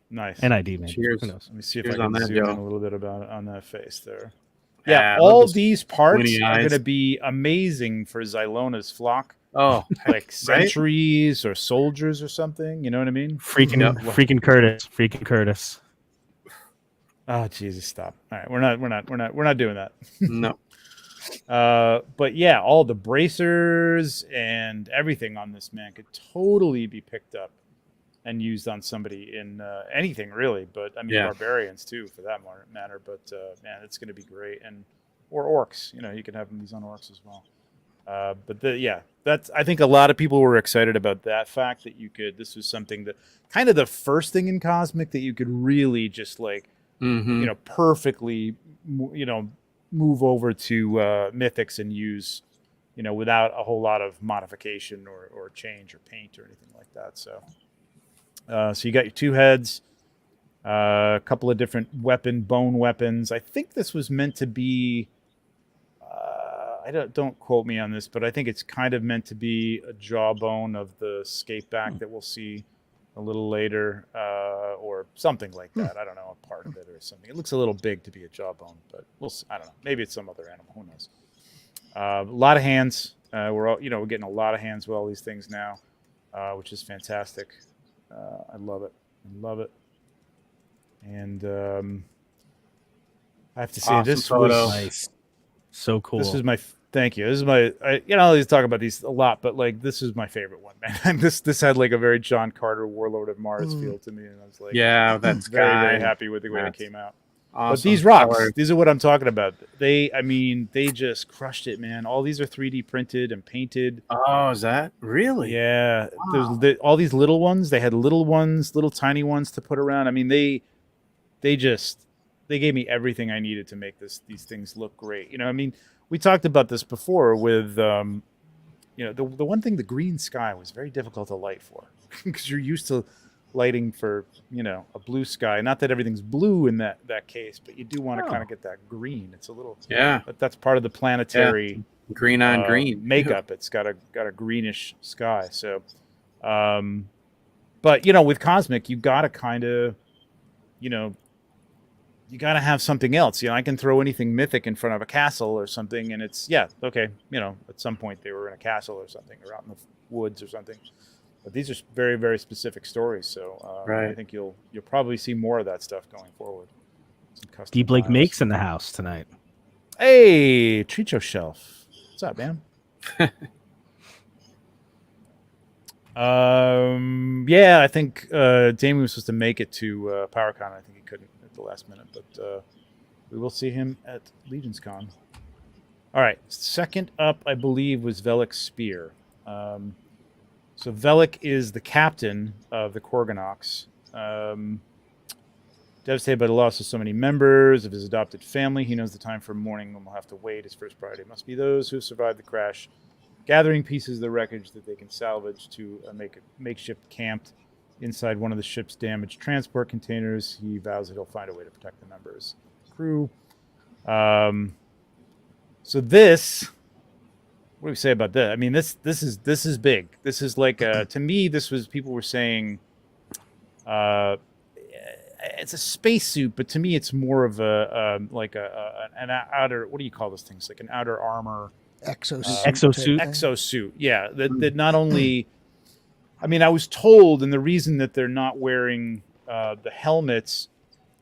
Nice. NID, man. Cheers. Who knows? Let me see if Cheers I on can that, zoom in Joe. a little bit on that face there. Yeah, Yeah, all these parts squinty are eyes. going to be amazing for Zylona's flock, Oh, like sentries or soldiers or something. You know what I mean? Freaking Curtis. Oh, Jesus, stop! All right, we're not doing that. no. But yeah, all the bracers and everything on this man could totally be picked up and used on somebody in anything really. But I mean, barbarians too, for that matter. But man, it's going to be great, or orcs. You know, you can have these on orcs as well. That's. I think a lot of people were excited about that fact that you could. This was something that kind of the first thing in Cosmic that you could really just like, you know, perfectly, you know, move over to Mythics and use, you know, without a whole lot of modification or change or paint or anything like that. So you got your two heads, a couple of different bone weapons. I think this was meant to be, don't quote me on this, but I think it's kind of meant to be a jawbone of the Skateback that we'll see a little later, or something like that. I don't know, a part of it or something. It looks a little big to be a jawbone, but I don't know. Maybe it's some other animal. Who knows? A lot of hands. We're getting a lot of hands with all these things now, which is fantastic. I love it. And I have to say, Awesome this photo. was Nice. So cool. This is my thank you. This is my I always talk about these a lot, but like this is my favorite one, man. this had like a very John Carter Warlord of Mars feel to me, and I was like, that's very happy with the way it came out. Awesome. But these rocks, these are what I'm talking about. They just crushed it, man. All these are 3D printed and painted. Oh, is that really? Yeah. Wow. There's all these little ones. They had little tiny ones to put around. I mean, they gave me everything I needed to make these things look great. You know, I mean, we talked about this before with, you know, the one thing, the green sky was very difficult to light for because you're used to lighting for, you know, a blue sky. Not that everything's blue in that case, but you do want to kind of get that green. It's a little, but that's part of the planetary green on green makeup. It's got a greenish sky. So, but you know, with Cosmic, you got to kind of, you know, you got to have something else. You know, I can throw anything mythic in front of a castle or something, and it's okay. You know, at some point they were in a castle or something, or out in the woods or something. But these are very, very specific stories. So I think you'll probably see more of that stuff going forward. D. Blake Makes in the house tonight. Hey, Tricho Shelf. What's up, man? I think Damien was supposed to make it to PowerCon. I think he couldn't at the last minute, but we will see him at Legions Con. All right, second up, I believe, was Velik Spear. So Velik is the captain of the Korganox. Devastated by the loss of so many members of his adopted family, he knows the time for mourning will have to wait. His first priority must be those who have survived the crash, gathering pieces of the wreckage that they can salvage to make a makeshift camp inside one of the ship's damaged transport containers. He vows that he'll find a way to protect the members of the crew. So this, what do we say about that? I mean, this is big. This is like to me, this was, people were saying it's a spacesuit, but to me, it's more of an outer, what do you call those things? Like an outer armor. Exosuit. Yeah. That not only, I mean, I was told, and the reason that they're not wearing the helmets,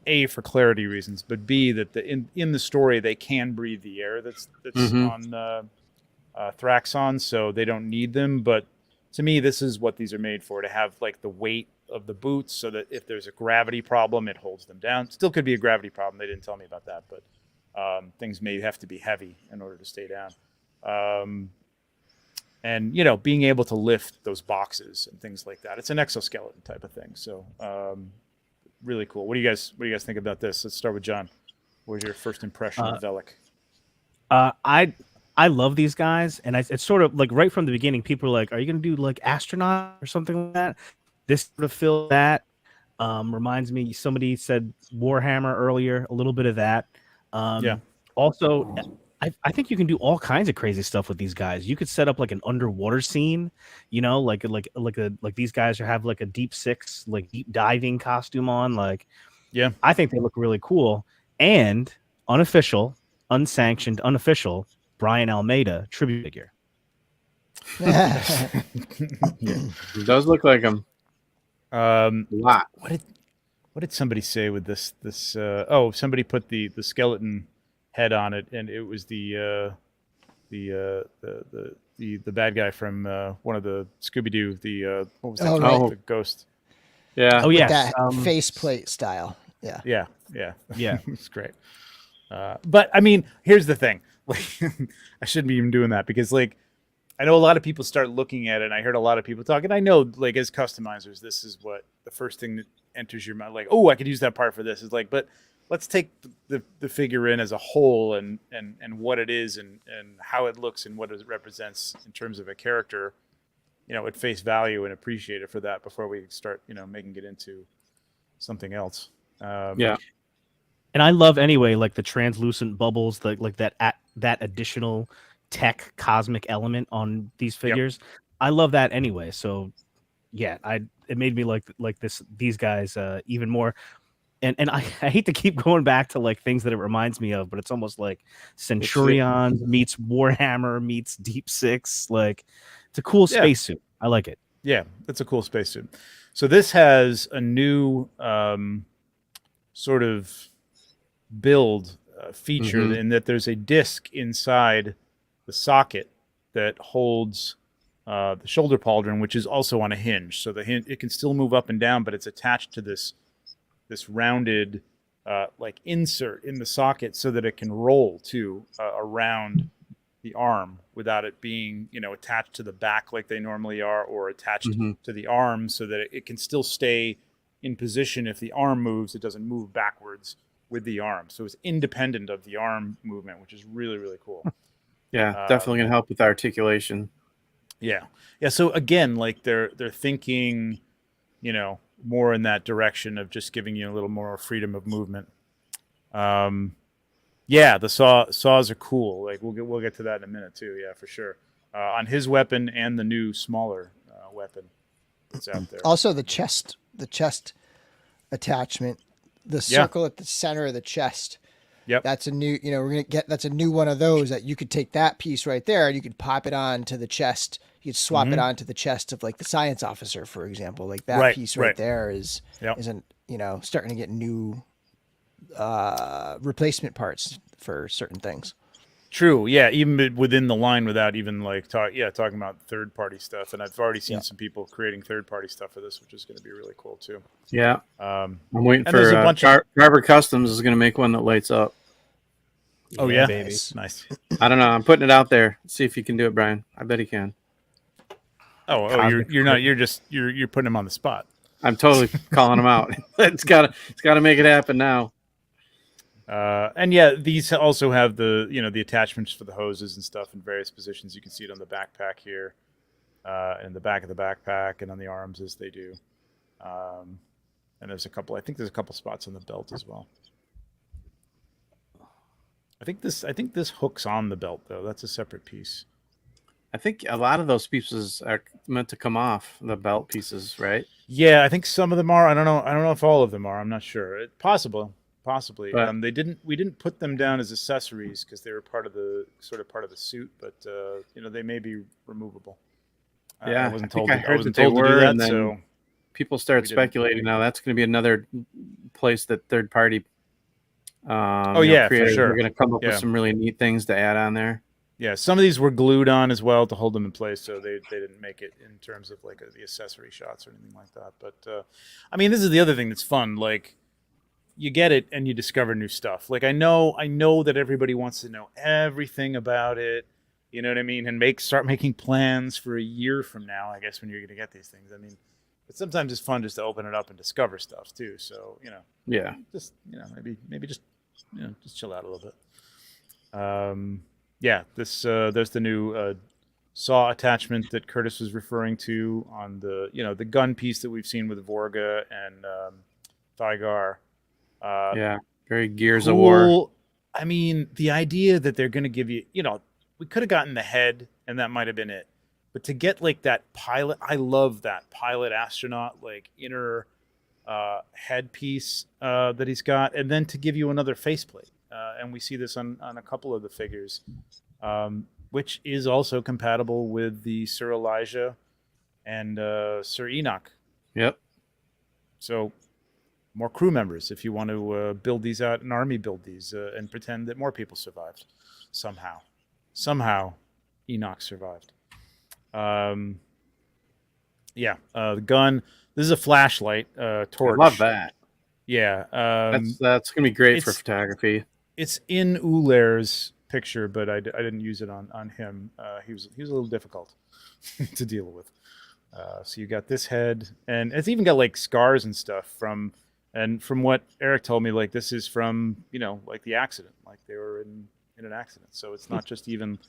A, for clarity reasons, but B, that in the story they can breathe the air that's on Thyraxian, so they don't need them. But to me, this is what these are made for, to have like the weight of the boots, so that if there's a gravity problem, it holds them down. Still could be a gravity problem. They didn't tell me about that, but things may have to be heavy in order to stay down. And you know, being able to lift those boxes and things like that. It's an exoskeleton type of thing. So really cool. What do you guys think about this? Let's start with John. What was your first impression of Velik? I love these guys, and it's sort of like right from the beginning, people are like, are you going to do like astronaut or something like that? This sort of filled that. Reminds me, somebody said Warhammer earlier, a little bit of that. Also, I think you can do all kinds of crazy stuff with these guys. You could set up like an underwater scene, like these guys have like a deep six, like deep diving costume on. Like, yeah, I think they look really cool. And unofficial, unsanctioned, unofficial Brian Almeida tribute figure. It does look like him. A lot. What did somebody say with this? Somebody put the skeleton head on it, and it was the bad guy from one of the Scooby-Doo. What was that? Right. The ghost. Yeah. Oh yeah, that faceplate style. Yeah. It's great. But I mean, here's the thing. Like, I shouldn't be even doing that because, like, I know a lot of people start looking at it, and I heard a lot of people talk, and I know, like, as customizers, this is what the first thing that enters your mind, like, oh, I could use that part for this. Is like, but let's take the figure in as a whole and what it is and how it looks and what it represents in terms of a character, at face value, and appreciate it for that before we start, making it into something else. Yeah. And I love anyway, like the translucent bubbles, like that additional tech cosmic element on these figures. Yep. I love that anyway. So yeah, it made me like these guys even more. And I hate to keep going back to like things that it reminds me of, but it's almost like Centurion meets Warhammer meets Deep Six. Like, it's a cool spacesuit. I like it. Yeah, it's a cool spacesuit. So this has a new sort of build feature in that there's a disc inside the socket that holds the shoulder pauldron, which is also on a hinge. So the hinge, it can still move up and down, but it's attached to this rounded like insert in the socket so that it can roll too around the arm without it being attached to the back like they normally are, or attached to the arm, so that it can still stay in position. If the arm moves, it doesn't move backwards with the arm, so it's independent of the arm movement, which is really, really cool. Yeah, definitely gonna help with articulation. Yeah. So again, like they're thinking, more in that direction of just giving you a little more freedom of movement. The saws are cool. Like we'll get to that in a minute too. Yeah, for sure. On his weapon and the new smaller weapon that's out there. Also the chest attachment, the circle at the center of the chest. Yep. That's a new, that's a new one of those that you could take that piece right there and you could pop it on to the chest. You could swap it onto the chest of like the science officer, for example. Like that piece right there isn't, starting to get new replacement parts for certain things. True. Yeah. Even within the line, without even like talking about third party stuff. And I've already seen some people creating third party stuff for this, which is going to be really cool too. Yeah. I'm waiting for a bunch of Carver Customs is going to make one that lights up. Oh yeah, baby. Nice. I don't know. I'm putting it out there. See if you can do it, Brian. I bet he can. You're putting him on the spot. I'm totally calling him out. It's gotta make it happen now. And yeah, these also have the attachments for the hoses and stuff in various positions. You can see it on the backpack here, and the back of the backpack, and on the arms as they do. And there's a couple spots on the belt as well. I think this hooks on the belt though. That's a separate piece. I think a lot of those pieces are meant to come off the belt pieces, right? Yeah, I think some of them are. I don't know if all of them are. I'm not sure. Possibly. But, We didn't put them down as accessories because they were part of the suit, but they may be removable. Yeah, I wasn't told. I heard that they were, and then people started speculating. Now that's going to be another place that third party. Creators are going to come up with some really neat things to add on there. Yeah, some of these were glued on as well to hold them in place, so they didn't make it in terms of like the accessory shots or anything like that. But I mean, this is the other thing that's fun. Like, you get it and you discover new stuff. Like I know that everybody wants to know everything about it. You know what I mean? And start making plans for a year from now, I guess, when you're going to get these things. I mean, but sometimes it's fun just to open it up and discover stuff too. So just maybe just chill out a little bit. There's the new saw attachment that Curtis was referring to on the the gun piece that we've seen with Vorga and Thygar. Very Gears of War. I mean, the idea that they're going to give you, we could have gotten the head and that might have been it. But to get like that pilot, I love that pilot astronaut, like inner headpiece that he's got. And then to give you another faceplate. And we see this on a couple of the figures, which is also compatible with the Sir Elijah and Sir Enoch. Yep. So more crew members if you want to build these out, an army build these and pretend that more people survived somehow. Somehow Enoch survived. The gun. This is a flashlight torch. I love that. Yeah. That's going to be great for photography. It's in Euler's picture, but I didn't use it on him. He was a little difficult to deal with. So you got this head, and it's even got like scars and stuff from what Eric told me, like this is from like the accident, like they were in an accident. So it's not just even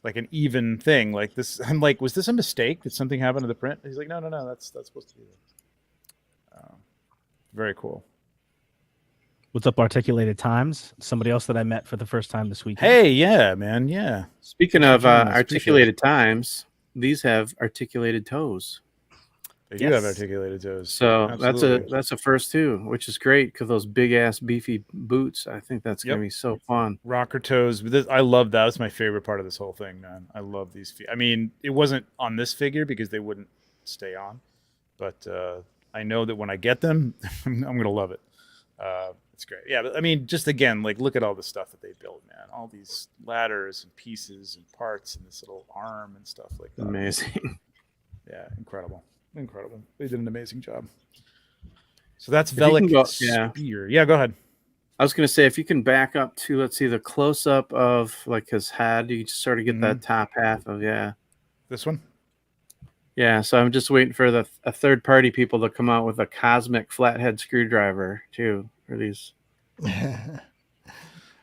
like an even thing like this. I'm like, was this a mistake? Did something happen to the print? He's like, no, that's supposed to be there. Very cool. What's up, Articulated Times? Somebody else that I met for the first time this week. Hey, yeah, man, yeah. Speaking of articulated times, these have articulated toes. They do have articulated toes. So that's a first too, which is great because those big ass beefy boots. I think that's gonna be so fun. Rocker toes. I love that. That's my favorite part of this whole thing, man. I love these. I mean, it wasn't on this figure because they wouldn't stay on, but I know that when I get them, I'm gonna love it. It's great. Yeah, but I mean, just again, like look at all the stuff that they built, man. All these ladders and pieces and parts and this little arm and stuff like that. Amazing. Yeah, incredible. They did an amazing job. So that's Velik Spear. Yeah, go ahead. I was going to say, if you can back up to, let's see, the close up of like his head, you just sort of get that top half of this one. Yeah, so I'm just waiting for a third party people to come out with a cosmic flathead screwdriver too for these.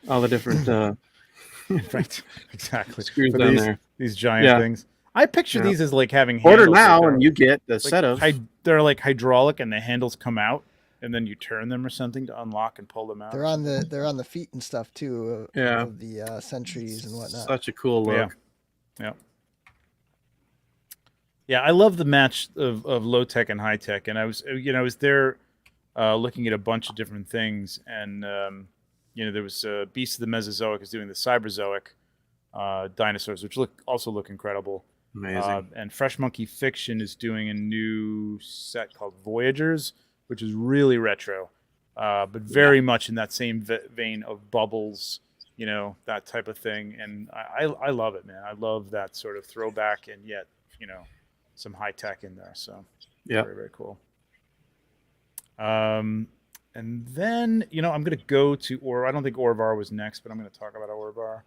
All the different right, exactly. Screws down there. These giant things. I picture these as like having order now, and you get the set of. They're like hydraulic, and the handles come out, and then you turn them or something to unlock and pull them out. They're on the feet and stuff too. Of the sentries and whatnot. Such a cool look. Yeah, I love the match of low tech and high tech, and I was there looking at a bunch of different things, and there was Beast of the Mesozoic is doing the Cyberzoic dinosaurs, which also look incredible. Amazing. And Fresh Monkey Fiction is doing a new set called Voyagers, which is really retro, but very much in that same vein of Bubbles, that type of thing. And I love it, man. I love that sort of throwback and yet, some high tech in there. So very, very cool. And then, I'm going to go to I don't think Orvar was next, but I'm going to talk about Orvar.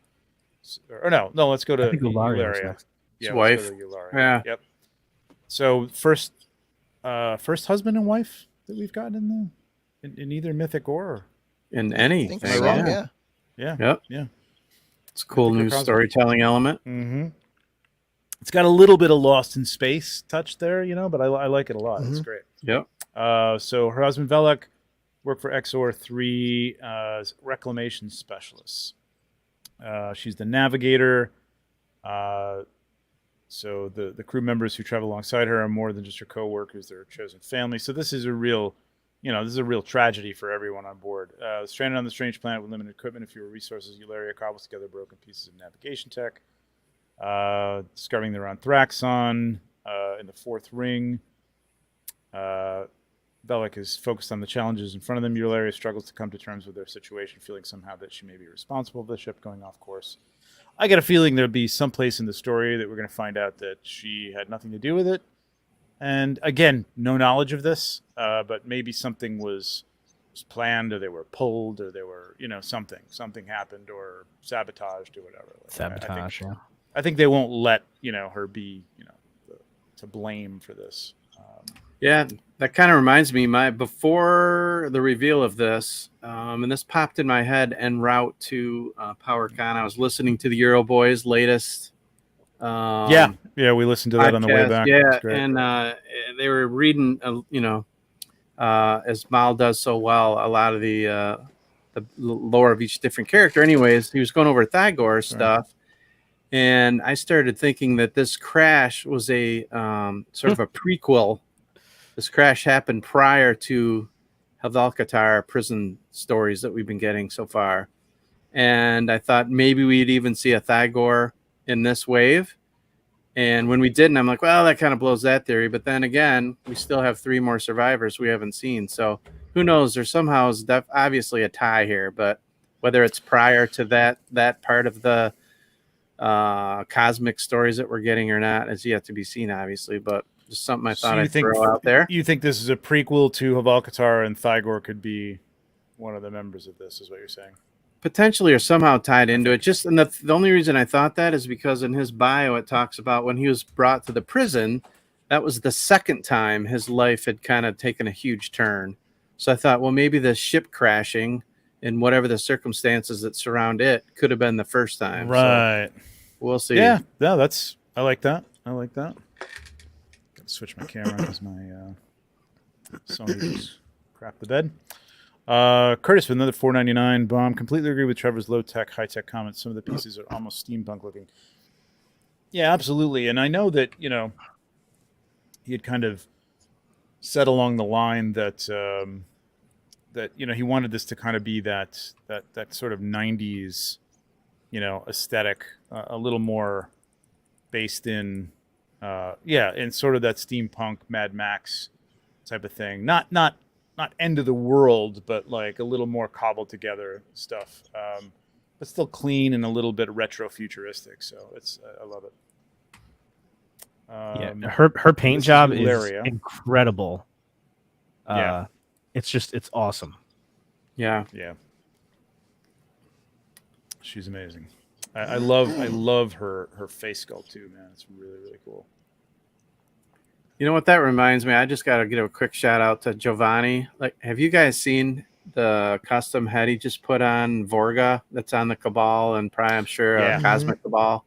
Or no, let's go to Euleria. His wife. Yeah. Yep. So first husband and wife that we've gotten in either Mythic or in anything. Yeah. It's a cool new storytelling element. Mm-hmm. It's got a little bit of Lost in Space touch there, but I like it a lot. It's great. Yep. So her husband Velik worked for XOR 3 as reclamation specialist. She's the navigator. So the crew members who travel alongside her are more than just her co-workers; they're her chosen family. So this is a real, tragedy for everyone on board. Stranded on the strange planet with limited equipment and fewer resources, Euleria cobbles together broken pieces of navigation tech. Discovering they're on Thraxon in the fourth ring. Velik is focused on the challenges in front of them. Euleria struggles to come to terms with their situation, feeling somehow that she may be responsible for the ship going off course. I get a feeling there'll be some place in the story that we're going to find out that she had nothing to do with it. And again, no knowledge of this, but maybe something was planned, or they were pulled, or they were, something happened, or sabotaged, or whatever. Sabotage, I think they won't let, her be, to blame for this. That kind of reminds me, before the reveal of this, and this popped in my head en route to PowerCon, I was listening to the Euro Boys' latest Yeah, we listened to that on the way back. Yeah, and they were reading, as Mal does so well, a lot of the lore of each different character. Anyways, he was going over Thygor stuff, and I started thinking that this crash was a sort of a prequel. This crash happened prior to Helvalkatar prison stories that we've been getting so far. And I thought maybe we'd even see a Thygor in this wave. And when we didn't, I'm like, well, that kind of blows that theory. But then again, we still have 3 more survivors we haven't seen. So who knows? There somehow is obviously a tie here. But whether it's prior to that part of the cosmic stories that we're getting or not is yet to be seen, obviously. But just something I thought I'd throw out there. You think this is a prequel to Helvalkatar, and Thygor could be one of the members of this, is what you're saying? Potentially, or somehow tied into it. Just, and the only reason I thought that is because in his bio it talks about when he was brought to the prison, that was the second time his life had kind of taken a huge turn. So I thought, well, maybe the ship crashing and whatever the circumstances that surround it could have been the first time. Right. So we'll see. Yeah, I like that. Gotta switch my camera because my Sony just crapped the bed. Curtis with another $4.99 bomb. Completely agree with Trevor's low-tech, high-tech comments. Some of the pieces are almost steampunk looking. Yeah, absolutely. And I know that, he had kind of said along the line that that he wanted this to kind of be that sort of 90s, aesthetic, a little more based in in sort of that steampunk Mad Max type of thing. Not end of the world, but like a little more cobbled together stuff, but still clean and a little bit retro futuristic. So I love it. Her paint job is incredible. It's awesome. Yeah. She's amazing. I love her face sculpt too, man. It's really, really cool. You know what that reminds me? I just got to give a quick shout out to Giovanni. Like, have you guys seen the custom head he just put on Vorga that's on the Cabal and probably, I'm sure, Cosmic Cabal?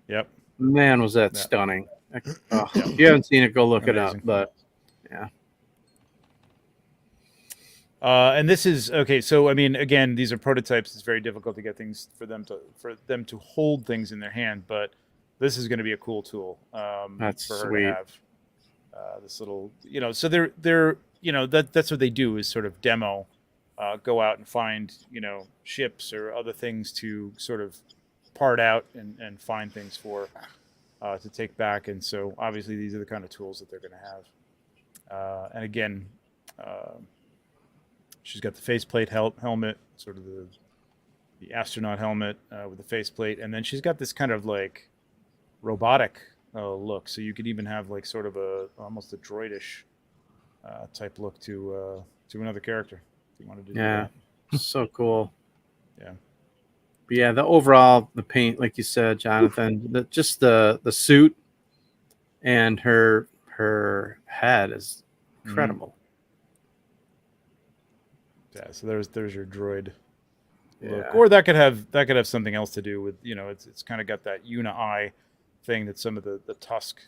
Yep. Man, was that stunning. If you haven't seen it, go look it up. But, yeah. And this is, okay, so, I mean, again, these are prototypes. It's very difficult to get things for them to hold things in their hand, but this is going to be a cool tool that's for her sweet. to have. This little, so they're that's what they do is sort of demo, go out and find, ships or other things to sort of part out and find things for, to take back. And so obviously these are the kind of tools that they're going to have. And again, she's got the faceplate helmet, sort of the astronaut helmet with the faceplate. And then she's got this kind of like robotic look, so you could even have like sort of almost a droidish type look to another character if you wanted to do that. So cool. Yeah. But yeah, the paint, like you said, Jonathan, the suit and her head is incredible. Yeah, so there's your droid look. Or that could have something else to do with, it's kind of got that Una eye thing that some of the Tusk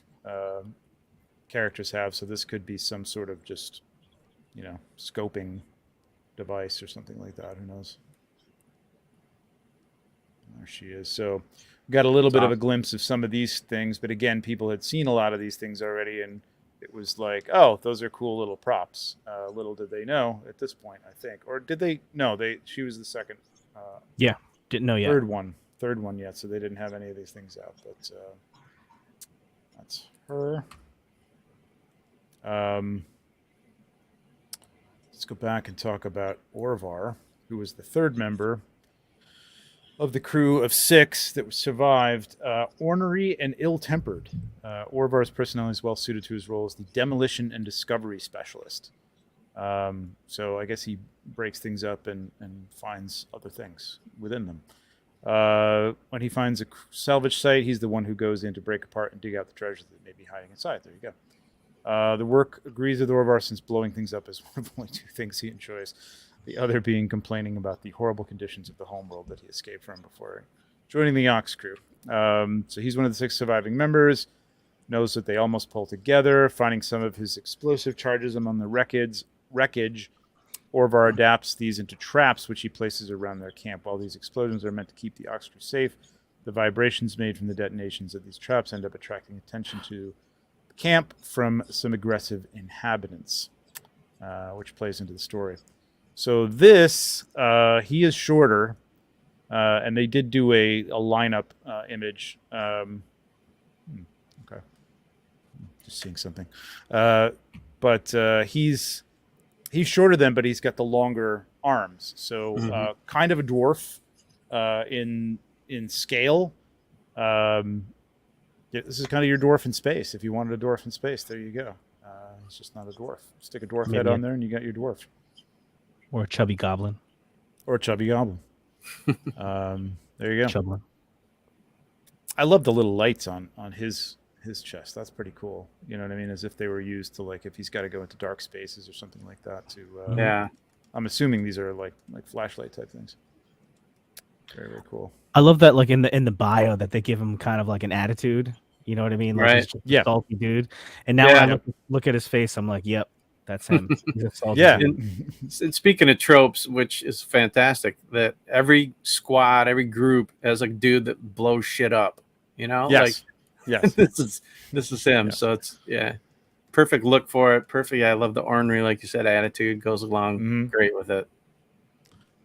characters have. So this could be some sort of just, scoping device or something like that. Who knows? There she is. So we got a little bit of a glimpse of some of these things, but again, people had seen a lot of these things already, and it was like, oh, those are cool little props. Little did they know at this point, I think. Or did they? No, she was the second. Didn't know yet. Third one yet, so they didn't have any of these things out. But that's her. Let's go back and talk about Orvar, who was the third member of the crew of 6 that survived. Ornery and ill-tempered. Orvar's personality is well suited to his role as the demolition and discovery specialist. So I guess he breaks things up and finds other things within them. When he finds a salvage site, he's the one who goes in to break apart and dig out the treasure that may be hiding inside. There you go. The work agrees with Orvar since blowing things up is one of only 2 things he enjoys. The other being complaining about the horrible conditions of the homeworld that he escaped from before joining the Ox crew. So he's one of the 6 surviving members. Knows that they almost pull together, finding some of his explosive charges among the wreckage. Orvar adapts these into traps, which he places around their camp. While these explosions are meant to keep the Oxkrewe safe, the vibrations made from the detonations of these traps end up attracting attention to the camp from some aggressive inhabitants, which plays into the story. So this, he is shorter, and they did do a lineup image. Okay. Just seeing something. But he's shorter than, but he's got the longer arms. So kind of a dwarf in scale. Yeah, this is kind of your dwarf in space. If you wanted a dwarf in space, there you go. It's just not a dwarf. Stick a dwarf head on there, and you got your dwarf. Or a chubby goblin. There you go. Chublin. I love the little lights on his chest. That's pretty cool. You know what I mean? As if they were used to, like, if he's got to go into dark spaces or something like that. Yeah. I'm assuming these are like flashlight type things. Very, very cool. I love that, like in the bio, that they give him kind of like an attitude. You know what I mean? Like, Right. he's just a salty dude. And now I look at his face. I'm like, yep, that's him. He's a salty dude. And speaking of tropes, which is fantastic, that every squad, every group has a dude that blows shit up. You know? Yes. Like, this is him. Yeah. So it's perfect look for it. Perfect. Yeah, I love the ornery, like you said, attitude goes along great with it.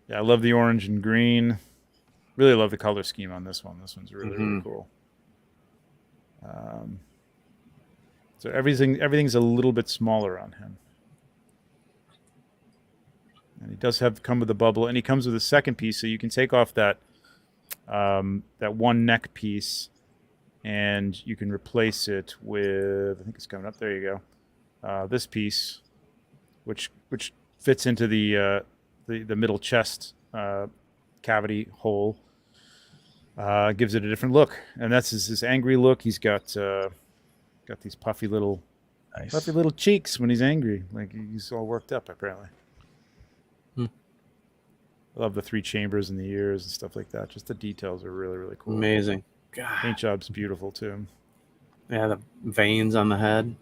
Yeah, I love the orange and green. Really love the color scheme on this one. This one's really, really cool. So everything's a little bit smaller on him. And he does come with a bubble, and he comes with a second piece, so you can take off that one neck piece, and you can replace it with, I think it's coming up. There you go. This piece, which fits into the middle chest cavity hole, gives it a different look, and that's his angry look. He's got these puffy little cheeks when he's angry, like he's all worked up apparently. I love the 3 chambers in the ears and stuff like that. Just the details are really, really cool. Amazing. God. Paint job's beautiful too. Yeah, the veins on the head.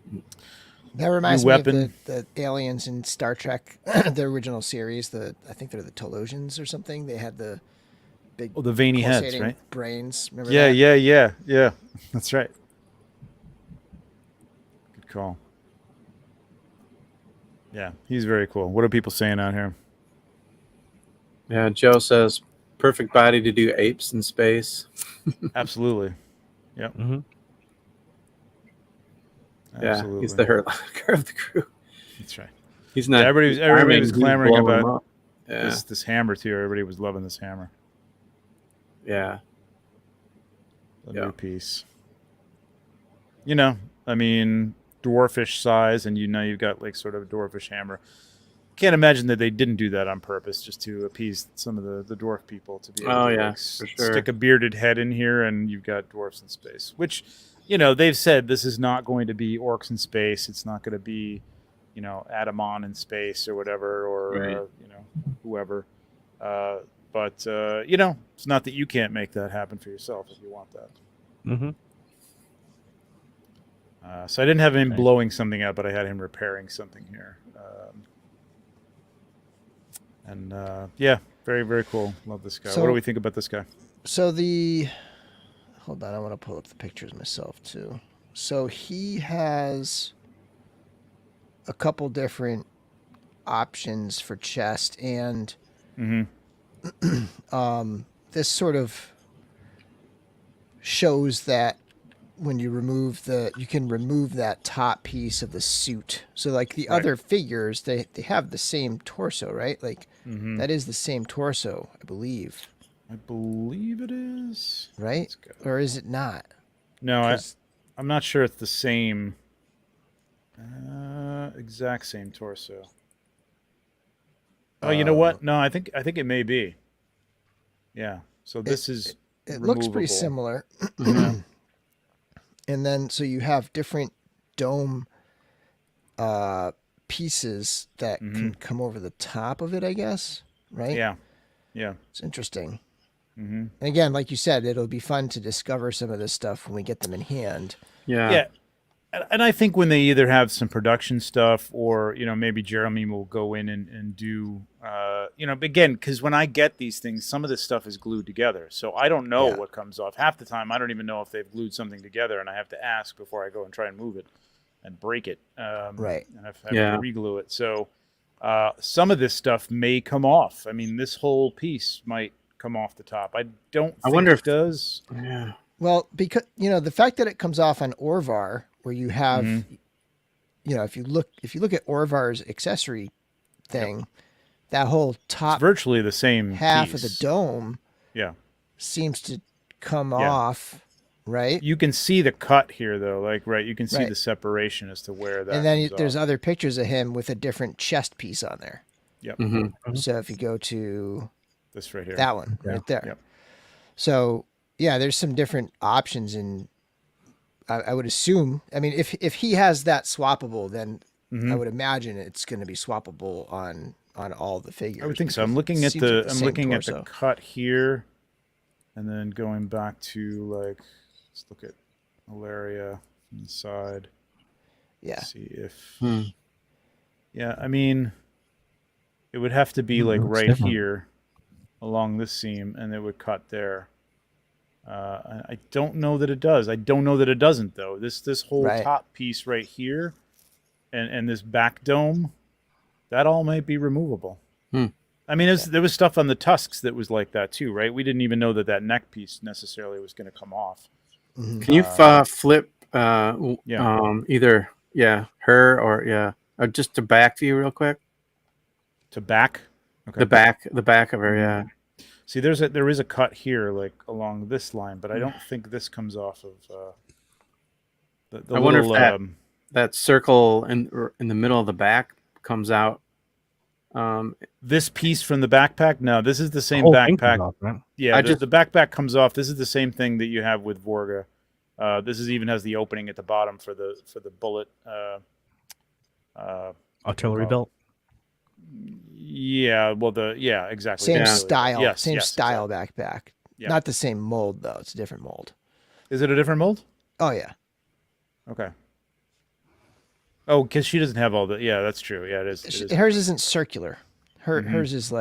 That reminds me of the aliens in Star Trek, the original series. I think they're the Telosians or something. They had the big, the veiny heads, right? Brains. Remember that? Yeah. That's right. Good call. Yeah, he's very cool. What are people saying out here? Yeah, Joe says perfect body to do apes in space. Absolutely. Yep. Mm-hmm. Yeah, he's the hurtlocker of the crew. That's right. He's not. Yeah, everybody was clamoring about this hammer too. Everybody was loving this hammer. Yeah. The new piece. You know, I mean, dwarfish size, and you've got like sort of a dwarfish hammer. Can't imagine that they didn't do that on purpose just to appease some of the dwarf people to be able to stick a bearded head in here, and you've got dwarfs in space, which, you know, they've said this is not going to be orcs in space. It's not going to be, you know, Adamon in space or whatever, or you know, whoever. But you know, it's not that you can't make that happen for yourself if you want that. Mm-hmm. So I didn't have him blowing something out, but I had him repairing something here. And yeah, very, very cool. Love this guy. So, what do we think about this guy? So hold on, I want to pull up the pictures myself too. So he has a couple different options for chest, and this sort of shows that when you you can remove that top piece of the suit. So like the other figures, they have the same torso, right? Like that is the same torso, I believe. I believe it is. Right? Or is it not? No, I'm not sure it's the same exact same torso. Oh, you know what? No, I think it may be. Yeah. So this it looks pretty similar. And then, so you have different dome pieces that can come over the top of it, I guess, right? Yeah. Yeah. It's interesting. And again, like you said, it'll be fun to discover some of this stuff when we get them in hand. Yeah. And I think when they either have some production stuff or, maybe Jeremy will go in and do, again, because when I get these things, some of this stuff is glued together. So I don't know what comes off. Half the time, I don't even know if they've glued something together, and I have to ask before I go and try and move it and break it. Right. And I have to re-glue it. So some of this stuff may come off. I mean, this whole piece might come off the top. I wonder if it does. Yeah. Well, because, the fact that it comes off on Orvar, where you have, if you look at Orvar's accessory thing, that whole top it's virtually the same half piece of the dome seems to come off, right? You can see the cut here, though. You can see the separation as to where that. And then there's off. other pictures of him with a different chest piece on there. Yep. So if you go to this right here, that one right there. Yep. So there's some different options, and I would assume. I mean, if he has that swappable, then I would imagine it's going to be swappable on all the figures. I would think so. I'm looking at the cut here, and then going back to let's look at Euleria from the side. Yeah. See if. Yeah, I mean, it would have to be right here, along this seam, and it would cut there. I don't know that it does. I don't know that it doesn't, though. This whole top piece right here and this back dome, that all might be removable. I mean, there was stuff on the tusks that was like that, too, right? We didn't even know that neck piece necessarily was going to come off. Can you flip either, her or, just to back view real quick? To back? Okay. The back of her, yeah. See, there is a cut here, along this line, but I don't think this comes off of the I wonder if that circle in the middle of the back comes out. This piece from the backpack? No, this is the same backpack. Off, right? Yeah, the backpack comes off. This is the same thing that you have with Vorga. This even has the opening at the bottom for the bullet. Artillery belt. Yeah, well, exactly. Same style. Yes, style exactly. backpack. Yeah. Not the same mold, though. It's a different mold. Is it a different mold? Oh, yeah. Okay. Oh, because she doesn't have all the... Yeah, that's true. Yeah, it is. Hers isn't circular. Hers is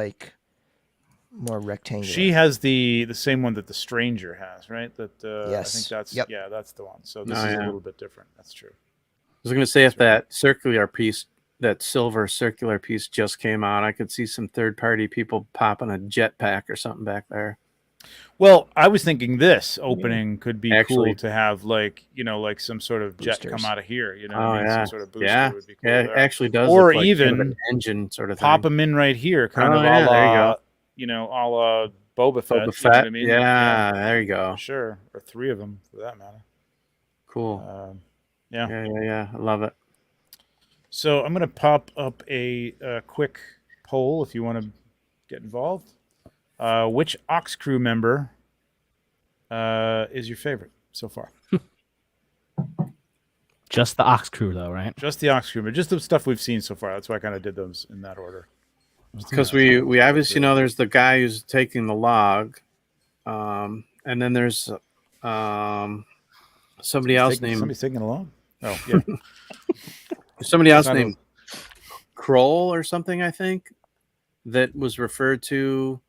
more rectangular. She has the same one that the Stranger has, right? That yes. I think that's that's the one. So this is a little bit different. That's true. I was going to say if that circular piece, that silver circular piece just came out, I could see some third-party people popping a jetpack or something back there. Well, I was thinking this opening could be cool to have, some sort of jet come out of here. Some sort of booster would be cool. Yeah, it actually does. Or look even kind of an engine sort of pop thing. them in right here, kind of there you go. a la Boba Fett. Boba Fett. You know what I mean? Yeah, there you go. Sure, or 3 of them for that matter. Cool. Yeah. I love it. So I'm going to pop up a quick poll if you want to get involved. Which Oxkrewe member is your favorite so far? Just the Oxkrewe, though, right? Just the Oxkrewe, but just the stuff we've seen so far. That's why I kind of did those in that order. Because we obviously know there's the guy who's taking the log, and then there's somebody else named... Somebody's taking a log? Oh, yeah. Somebody else named Kroll or something, I think, that was referred to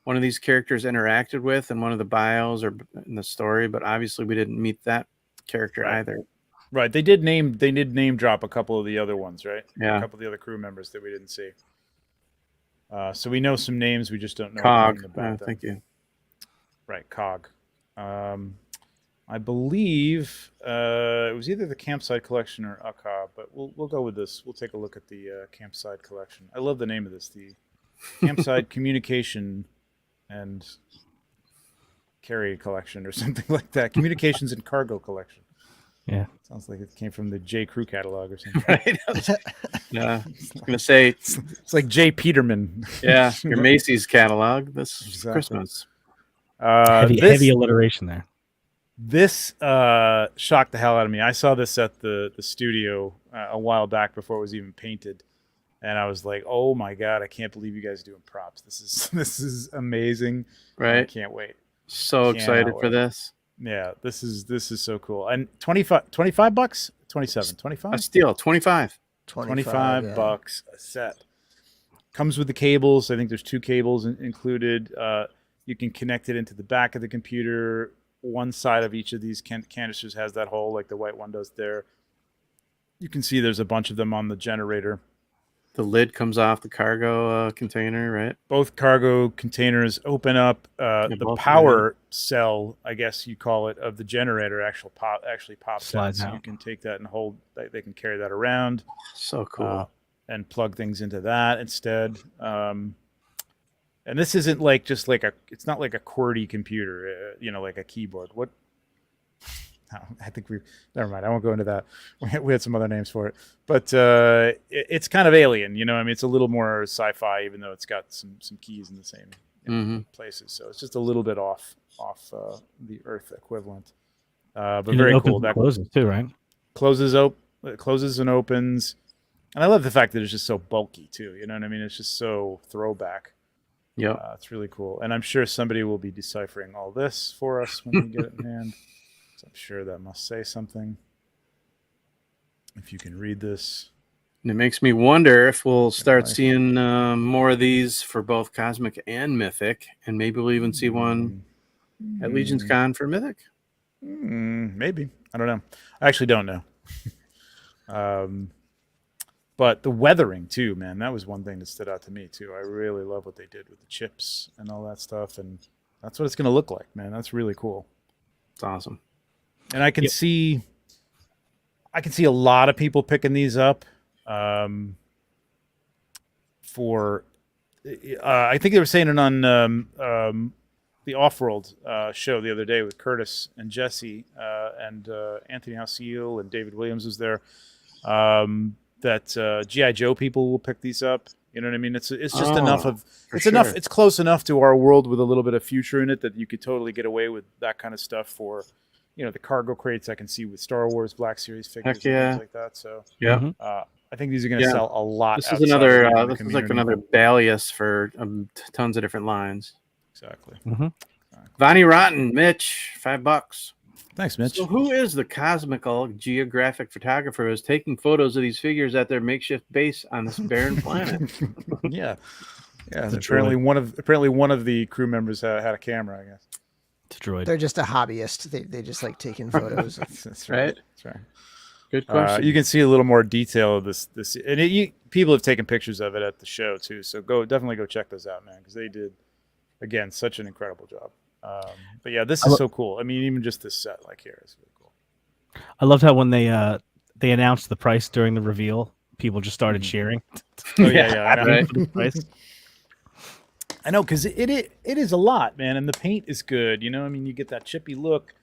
one of these characters interacted with in one of the bios or in the story, but obviously we didn't meet that character either. Right. They did name drop a couple of the other ones, right? Yeah. A couple of the other crew members that we didn't see. So we know some names, we just don't know Cog. anything about them. Thank you. Right, Cog. I believe it was either the Campsite Collection or Akka, but we'll go with this. We'll take a look at the Campsite Collection. I love the name of this, the Campsite Communication and Carry Collection or something like that. Communications and Cargo Collection. Yeah. Sounds like it came from the J. Crew catalog or something. Right? Yeah. I was going to say... It's like J. Peterman. Yeah, your Macy's catalog this Christmas. Heavy alliteration there. This shocked the hell out of me. I saw this at the studio a while back before it was even painted. and I was like, "Oh my god, I can't believe you guys are doing props. This is amazing. Right. I can't wait. So excited for this. Yeah, this is so cool. And $25 bucks, 27, 25. A steal, 25. 25 yeah. bucks a set. Comes with the cables. I think there's 2 cables included. You can connect it into the back of the computer. One side of each of these canisters has that hole like the white one does there. You can see there's a bunch of them on the generator. The lid comes off the cargo container, right? Both cargo containers open up. The power cell, I guess you call it, of the generator actually pops out. So you can take that and hold. They can carry that around. So cool. And plug things into that instead. And this isn't like just like it's not like a QWERTY computer, like a keyboard. What? I think never mind. I won't go into that. We had some other names for it, but it's kind of alien, I mean, it's a little more sci-fi, even though it's got some keys in the same places. So it's just a little bit off the Earth equivalent. But very cool. That closes too, right? Closes and opens. And I love the fact that it's just so bulky too. You know what I mean? It's just so throwback. Yeah, it's really cool. And I'm sure somebody will be deciphering all this for us when we get it in hand. So I'm sure that must say something. If you can read this. And it makes me wonder if we'll start seeing more of these for both Cosmic and Mythic. And maybe we'll even see one at Legions Con for Mythic. Maybe. I don't know. I actually don't know. But the weathering too, man, that was one thing that stood out to me too. I really love what they did with the chips and all that stuff. And that's what it's going to look like, man. That's really cool. It's awesome. And I can see a lot of people picking these up for I think they were saying it on the Off-World show the other day with Curtis and Jesse and Anthony Halseal and David Williams was there. That G.I. Joe people will pick these up. You know what I mean? It's just enough of enough. It's close enough to our world with a little bit of future in it that you could totally get away with that kind of stuff for, the cargo crates I can see with Star Wars Black Series figures and things like that. So I think these are going to sell a lot. This is another. This is like another Balius for tons of different lines. Exactly. Vonnie Rotten, Mitch, $5. Thanks, Mitch. So who is the cosmical geographic photographer who's taking photos of these figures at their makeshift base on this barren planet? Yeah. Apparently one of the crew members had a camera, I guess. It's a droid. They're just a hobbyist. They just like taking photos. That's right. That's right. Good question. You can see a little more detail of this, and people have taken pictures of it at the show too. So definitely go check those out, man, because they did, again, such an incredible job. But yeah, this is so cool. I mean, even just this set, like here, is really cool. I loved how when they announced the price during the reveal, people just started cheering. Oh yeah, I know. Right? For the price. I know, because it is a lot, man, and the paint is good. I mean, you get that chippy look.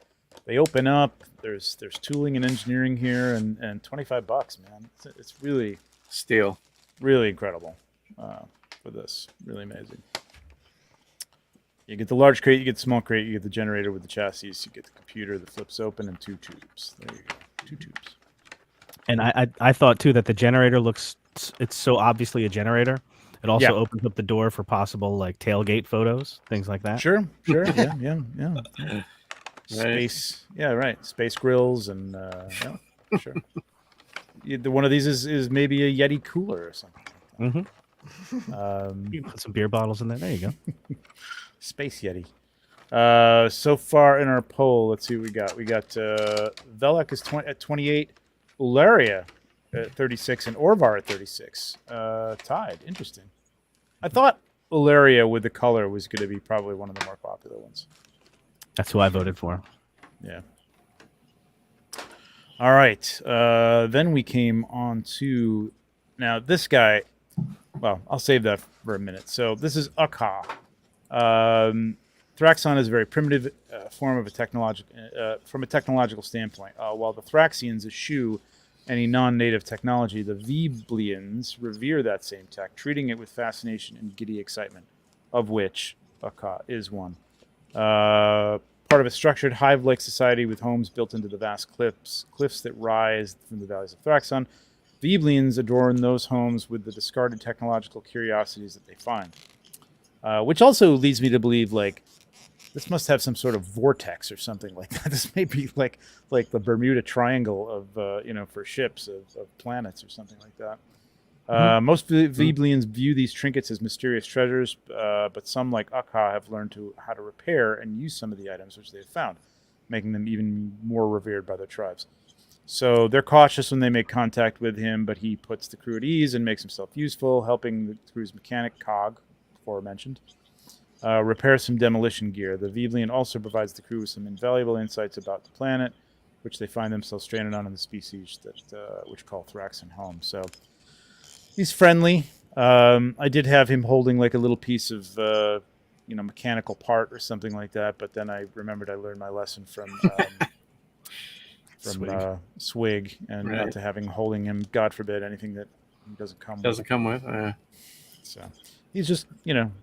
They open up. There's tooling and engineering here, and $25, man. It's really steal, really incredible for this. Really amazing. You get the large crate, you get the small crate, you get the generator with the chassis, you get the computer that flips open, and 2 tubes. There you go, 2 tubes. And I thought too that the generator it's so obviously a generator. It also opens up the door for possible like tailgate photos, things like that. Sure. Yeah. Space, right. Space grills and sure. One of these is maybe a Yeti cooler or something. You can put some beer bottles in there. There you go. Space Yeti. So far in our poll, let's see what we got. We got Velik is at 28, Euleria at 36, and Orvar at 36. Tied. Interesting. I thought Euleria with the color was going to be probably one of the more popular ones. That's who I voted for. Yeah. All right. Then we came on to now this guy. Well, I'll save that for a minute. So this is Akka. Thraxon is a very primitive form of from a technological standpoint. While the Thyraxians eschew any non-native technology, the Veblians revere that same tech, treating it with fascination and giddy excitement, of which Akka is one. Part of a structured hive-like society with homes built into the vast cliffs that rise from the valleys of Thraxon. Vebleans adorn those homes with the discarded technological curiosities that they find. Which also leads me to believe, like, this must have some sort of vortex or something like that. This may be like the Bermuda Triangle of, for ships of planets or something like that. Most Vebleans view these trinkets as mysterious treasures, but some, like Akka, have learned how to repair and use some of the items which they have found, making them even more revered by their tribes. So they're cautious when they make contact with him, but he puts the crew at ease and makes himself useful, helping the crew's mechanic, Cog, aforementioned, repair some demolition gear. The Veblean also provides the crew with some invaluable insights about the planet, which they find themselves stranded on in the species which call Thyraxian home. So he's friendly. I did have him holding like a little piece of, mechanical part or something like that, but then I remembered I learned my lesson from Swig, and not to having holding him, God forbid, anything that he doesn't come with. So he's just,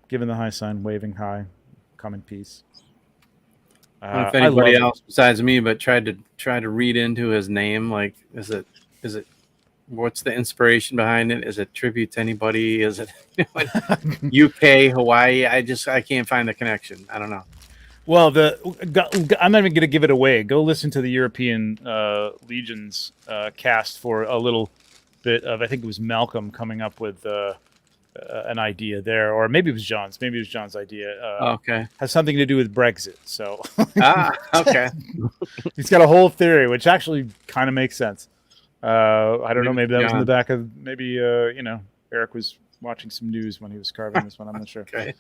giving the high sign, waving hi, come in peace. If anybody else besides me but tried to read into his name, like, is it what's the inspiration behind it? Is it tribute to anybody? Is it UK, Hawaii? I can't find the connection. I don't know. Well, I'm not even going to give it away. Go listen to the European Legions cast for a little bit of, I think it was Malcolm coming up with an idea there, or maybe it was John's. Maybe it was John's idea. Okay. Has something to do with Brexit. So. Okay. He's got a whole theory, which actually kind of makes sense. I don't know. Maybe that was in the back of, Eric was watching some news when he was carving this one. I'm not sure. Okay.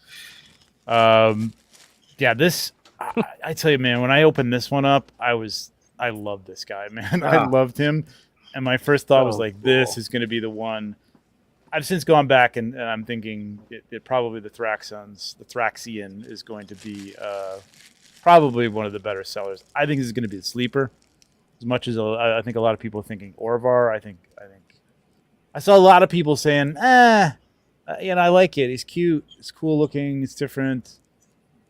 Yeah, this, I tell you, man, when I opened this one up, I loved this guy, man. I loved him. And my first thought was like, this is going to be the one. I've since gone back and I'm thinking it probably the Thyraxian is going to be probably one of the better sellers. I think this is going to be the sleeper. As much as I think a lot of people are thinking Orvar, I think I saw a lot of people saying, I like it. He's cute. It's cool looking. It's different.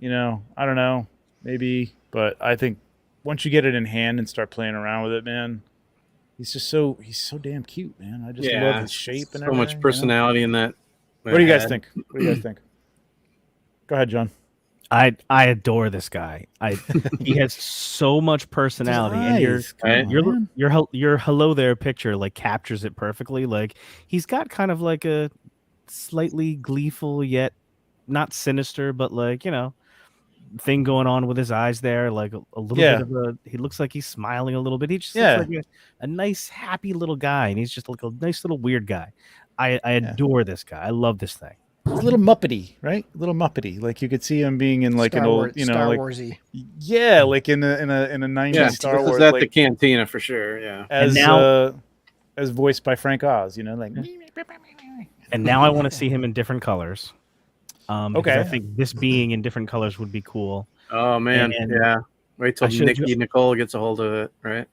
I don't know, maybe, but I think once you get it in hand and start playing around with it, man, he's so damn cute, man. I just love his shape and everything. So much personality in that. What do you guys think? Go ahead, John. I adore this guy. He has so much personality, and your hello there picture like captures it perfectly. Like, he's got kind of like a slightly gleeful yet not sinister, but like, thing going on with his eyes there, like a little bit of he looks like he's smiling a little bit. He just looks like a nice happy little guy, and he's just like a nice little weird guy. I adore this guy. I love this thing. He's a little muppety, right? A little muppety. Like, you could see him being in like Star an old, Wars, Star like Warsy. Yeah, like in a 90s Star Wars. That's like, the cantina for sure. Yeah. As voiced by Frank Oz, like. And now I want to see him in different colors. Okay. I think this being in different colors would be cool. Oh man, yeah. Wait till Nicole gets a hold of it, right?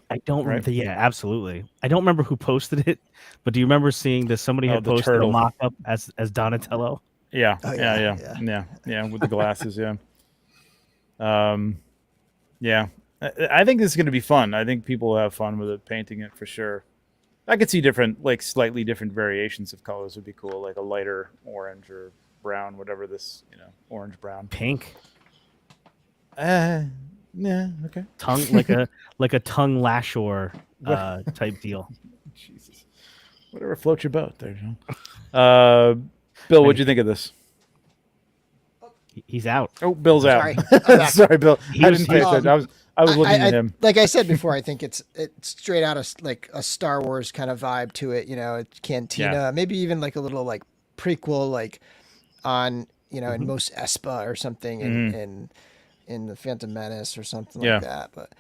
I don't remember. Yeah, absolutely. I don't remember who posted it, but do you remember seeing that somebody had posted a mock-up as Donatello? Yeah. Yeah, with the glasses. Yeah. Yeah. I think this is going to be fun. I think people will have fun with it, painting it for sure. I could see different, like slightly different variations of colors would be cool, like a lighter orange or brown, whatever this, orange, brown, pink. Yeah, okay. Tongue like a tongue lashor type deal. Jesus, whatever floats your boat, there, John. Bill, what'd you think of this? He's out. Oh, Bill's out. Sorry, Bill. I didn't pay attention. I was looking at him. Like I said before, I think it's straight out of like a Star Wars kind of vibe to it. It's Cantina, maybe even like a little like prequel, like on in Mos Espa or something, in the Phantom Menace or something like that. But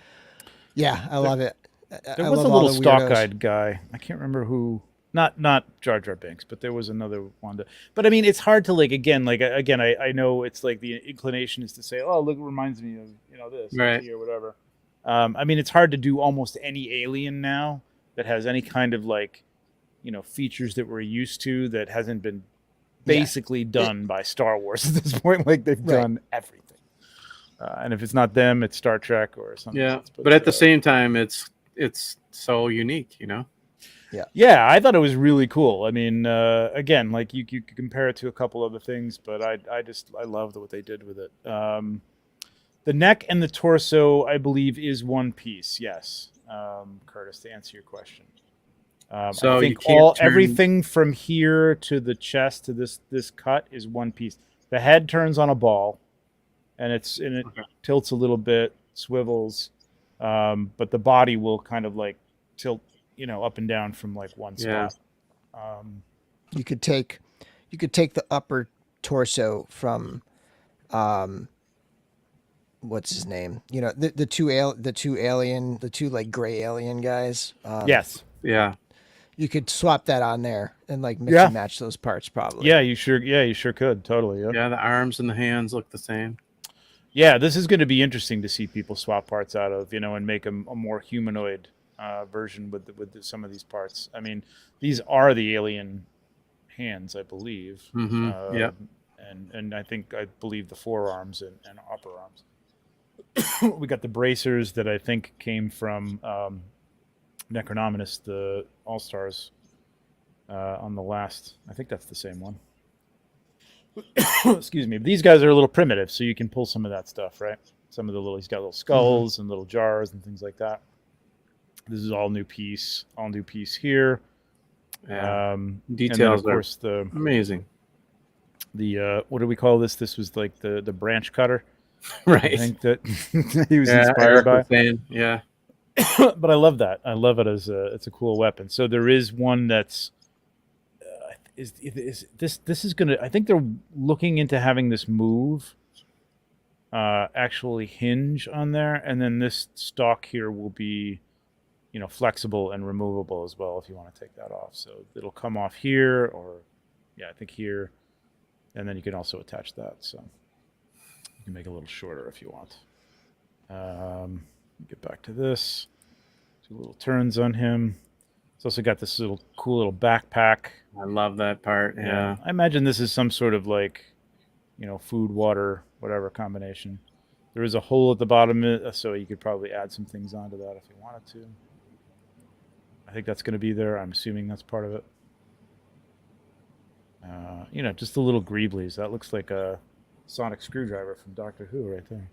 yeah, I love it. There was a little stock-eyed guy. I can't remember who. Not Jar Jar Binks, but there was another one. But I mean, it's hard to I know it's like the inclination is to say, oh, look, it reminds me of this or whatever. I mean, it's hard to do almost any alien now that has any kind of like, features that we're used to that hasn't been basically done by Star Wars at this point. Like, they've done everything. And if it's not them, it's Star Trek or something. Yeah, but at the same time, it's so unique, Yeah, I thought it was really cool. I mean, again, like you could compare it to a couple other things, but I loved what they did with it. The neck and the torso, I believe, is one piece. Yes, Curtis, to answer your question. So I think everything from here to the chest to this cut is one piece. The head turns on a ball, and it tilts a little bit, swivels, but the body will kind of like tilt, up and down from like one spot. You could take the upper torso from, what's his name? The two like gray alien guys. Yes. Yeah. You could swap that on there and like mix and match those parts probably. Yeah, you sure could. Totally. Yep. Yeah, the arms and the hands look the same. Yeah, this is going to be interesting to see people swap parts out of, and make a more humanoid version with some of these parts. I mean, these are the alien hands, I believe. Mm-hmm. Yeah. And I believe the forearms and upper arms. We got the bracers that I think came from Necronominus, the All-Stars, on the last. I think that's the same one. Excuse me. But these guys are a little primitive, so you can pull some of that stuff, right? Some of he's got little skulls and little jars and things like that. This is all new piece here. Yeah. Details then, of course, amazing. The what do we call this? This was like the branch cutter, right? I think that he was inspired by. Yeah. But I love that. I love it as it's a cool weapon. So there is one that's this is gonna. I think they're looking into having this move actually hinge on there, and then this stock here will be, flexible and removable as well if you want to take that off. So it'll come off here, or I think here, and then you can also attach that. So you can make it a little shorter if you want. Get back to this. 2 little turns on him. It's also got this cool little backpack. I love that part. Yeah. I imagine this is some sort of like, food, water, whatever combination. There is a hole at the bottom, so you could probably add some things onto that if you wanted to. I think that's going to be there. I'm assuming that's part of it. Just the little greeblies. That looks like a sonic screwdriver from Doctor Who right there.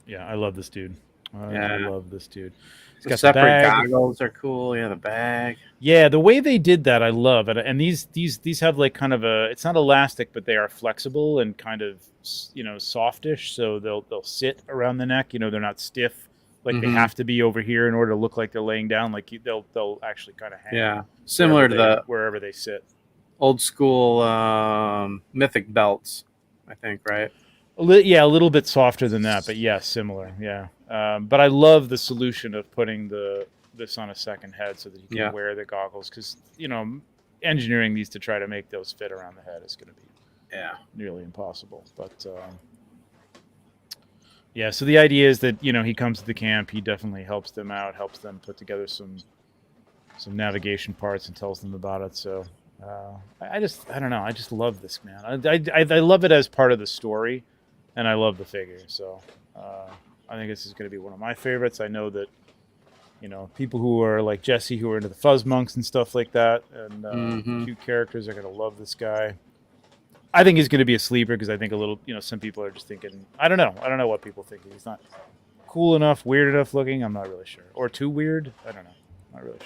Yeah, I love this dude. I love this dude. He's the got separate goggles are cool. Yeah, the bag. Yeah, the way they did that, I love it. And these have like kind of it's not elastic, but they are flexible and kind of softish. So they'll sit around the neck. They're not stiff. Like they have to be over here in order to look like they're laying down. Like they'll actually kind of hang. Yeah, similar to wherever they sit. Old school mythic belts, I think, right? A little bit softer than that, but similar. Yeah, but I love the solution of putting this on a second head so that you can wear the goggles, because engineering these to try to make those fit around the head is going to be nearly impossible. But so the idea is that he comes to the camp, he definitely helps them out, helps them put together some navigation parts and tells them about it. So I don't know, I just love this, man. I love it as part of the story. And I love the figure, so I think this is going to be one of my favorites. I know that, people who are like Jesse, who are into the fuzz monks and stuff like that, and cute characters, are going to love this guy. I think he's going to be a sleeper, because I think some people are just thinking, I don't know what people think. He's not cool enough, weird enough looking. I'm not really sure, or too weird. I don't know. Not really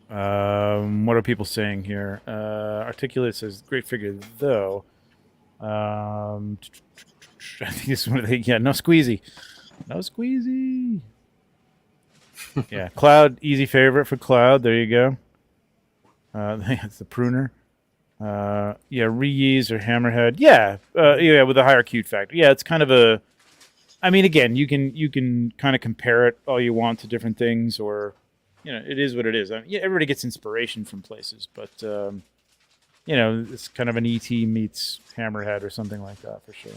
sure. What are people saying here? Articulate says, great figure though. I think this is one of the no squeezy. Yeah, Cloud, easy favorite for Cloud. There you go. It's the pruner. Reuse or Hammerhead. With a higher cute factor. Yeah, it's kind of a. I mean, again, you can kind of compare it all you want to different things, or it is what it is. I mean, everybody gets inspiration from places, but. It's kind of an ET meets Hammerhead or something like that for sure.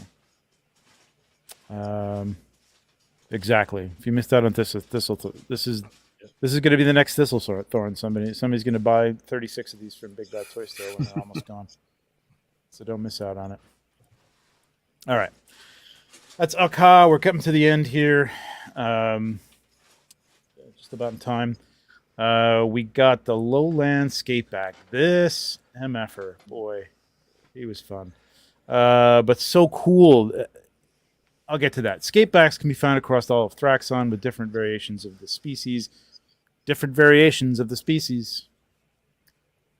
Exactly. If you missed out on this is going to be the next Thistlethorn. Somebody's going to buy 36 of these from Big Bad Toy Store when they're almost gone. So don't miss out on it. All right. That's Akka. We're coming to the end here. Just about in time. We got the Lowland Skateback. This MFer, boy, he was fun. But so cool. I'll get to that. Skatebacks can be found across all of Thyraxian with different variations of the species.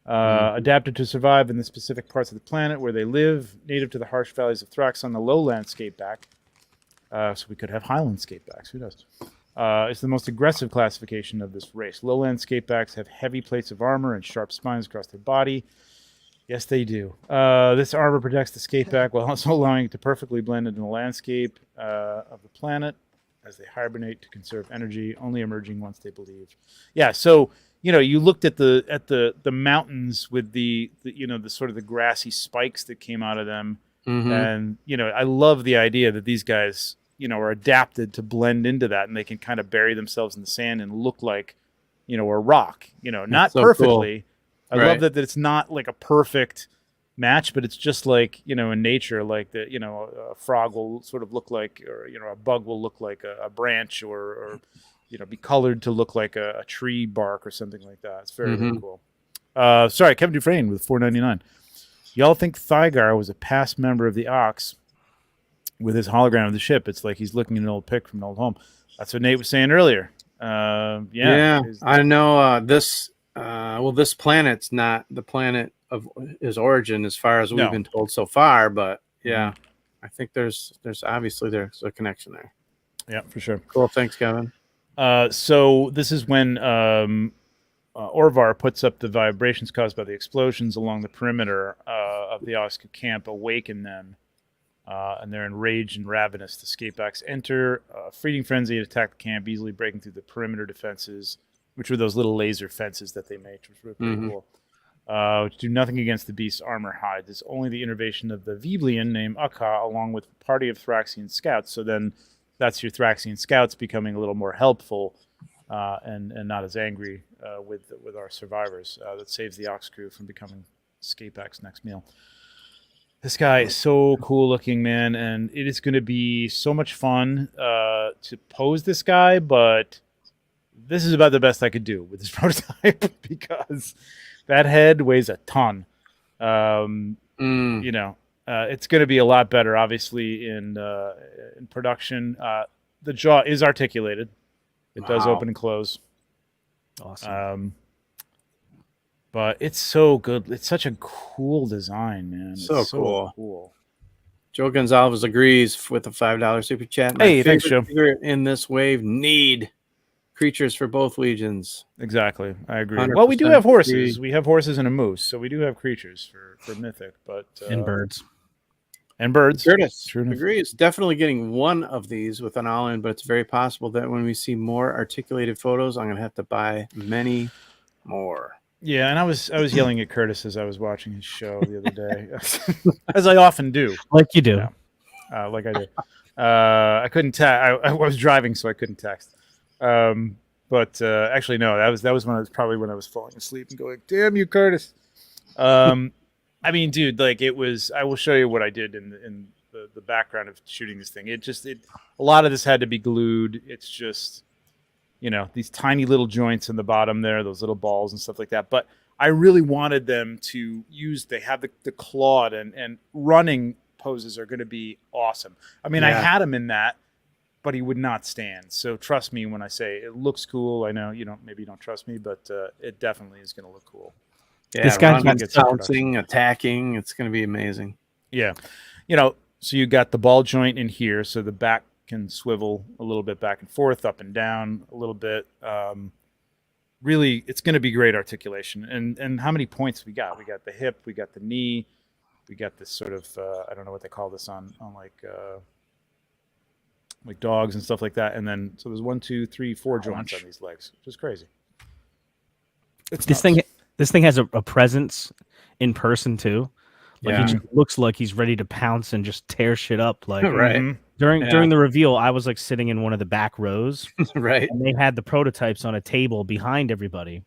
Adapted to survive in the specific parts of the planet where they live, native to the harsh valleys of Thyraxian, the Lowland Skateback. So we could have Highland Skatebacks. Who knows? It's the most aggressive classification of this race. Lowland Skatebacks have heavy plates of armor and sharp spines across their body. Yes, they do. This armor protects the skateback while also allowing it to perfectly blend into the landscape of the planet as they hibernate to conserve energy, only emerging once they believe. Yeah, so you looked at the mountains with the sort of the grassy spikes that came out of them, and I love the idea that these guys are adapted to blend into that, and they can kind of bury themselves in the sand and look like a rock. Not so perfectly. Cool. I love that it's not like a perfect match, but it's just like, in nature, like a frog will sort of look like, or, a bug will look like a branch or be colored to look like a tree bark or something like that. It's very, very cool. Sorry, Kevin Dufresne with $4.99. Y'all think Thygar was a past member of the Ox with his hologram of the ship? It's like he's looking at an old pic from an old home. That's what Nate was saying earlier. Yeah, I know this. This planet's not the planet of his origin as far as we've been told so far, but I think there's obviously there's a connection there. Yeah, for sure. Cool. Thanks, Kevin. So this is when Orvar puts up the vibrations caused by the explosions along the perimeter of the Oxkrewe camp, awaken them, and they're enraged and ravenous. The skatebacks enter, feeding frenzy, and attack the camp, easily breaking through the perimeter defenses, which were those little laser fences that they made, which were pretty cool. Which do nothing against the beast's armor hides. It's only the intervention of the Veblian named Akka, along with a party of Thyraxian Scouts. So then that's your Thyraxian Scouts becoming a little more helpful and not as angry with our survivors. That saves the Oxkrewe from becoming Skateback's next meal. This guy is so cool looking, man, and it is going to be so much fun to pose this guy, but this is about the best I could do with this prototype because that head weighs a ton. It's going to be a lot better, obviously, in production. The jaw is articulated. It does open and close. Awesome. But it's so good. It's such a cool design, man. It's so cool. Joe Gonzalez agrees with the $5 super chat. Hey, thanks, Joe. In this wave, need creatures for both legions. Exactly, I agree. Well, we do have horses. We have horses and a moose, so we do have creatures for Mythic, but and birds. And birds. Curtis agrees. Definitely getting one of these with an all-in, but it's very possible that when we see more articulated photos, I'm going to have to buy many more. Yeah, and I was yelling at Curtis as I was watching his show the other day, as I often do. Like you do. Yeah. Like I did. I couldn't text. I was driving, so I couldn't text. But actually, no. That was when I was falling asleep and going, "Damn you, Curtis." I mean, dude, like it was. I will show you what I did in the background of shooting this thing. A lot of this had to be glued. It's just, these tiny little joints in the bottom there, those little balls and stuff like that. But I really wanted them to use. They have the clawed and running poses are going to be awesome. I mean, I had him in that, but he would not stand. So trust me when I say it looks cool. I know maybe you don't trust me, but it definitely is going to look cool. Yeah, this guy's bouncing, attacking. It's going to be amazing. Yeah. So you got the ball joint in here, so the back can swivel a little bit back and forth, up and down a little bit. Really, it's going to be great articulation. And how many points we got? We got the hip, we got the knee, we got this sort of, I don't know what they call this on like dogs and stuff like that. And then, so there's 1, 2, 3, 4 joints on these legs, which is crazy. This thing has a presence in person too. Like he just looks like he's ready to pounce and just tear shit up. Like during the reveal, I was like sitting in one of the back rows, right? And they had the prototypes on a table behind everybody.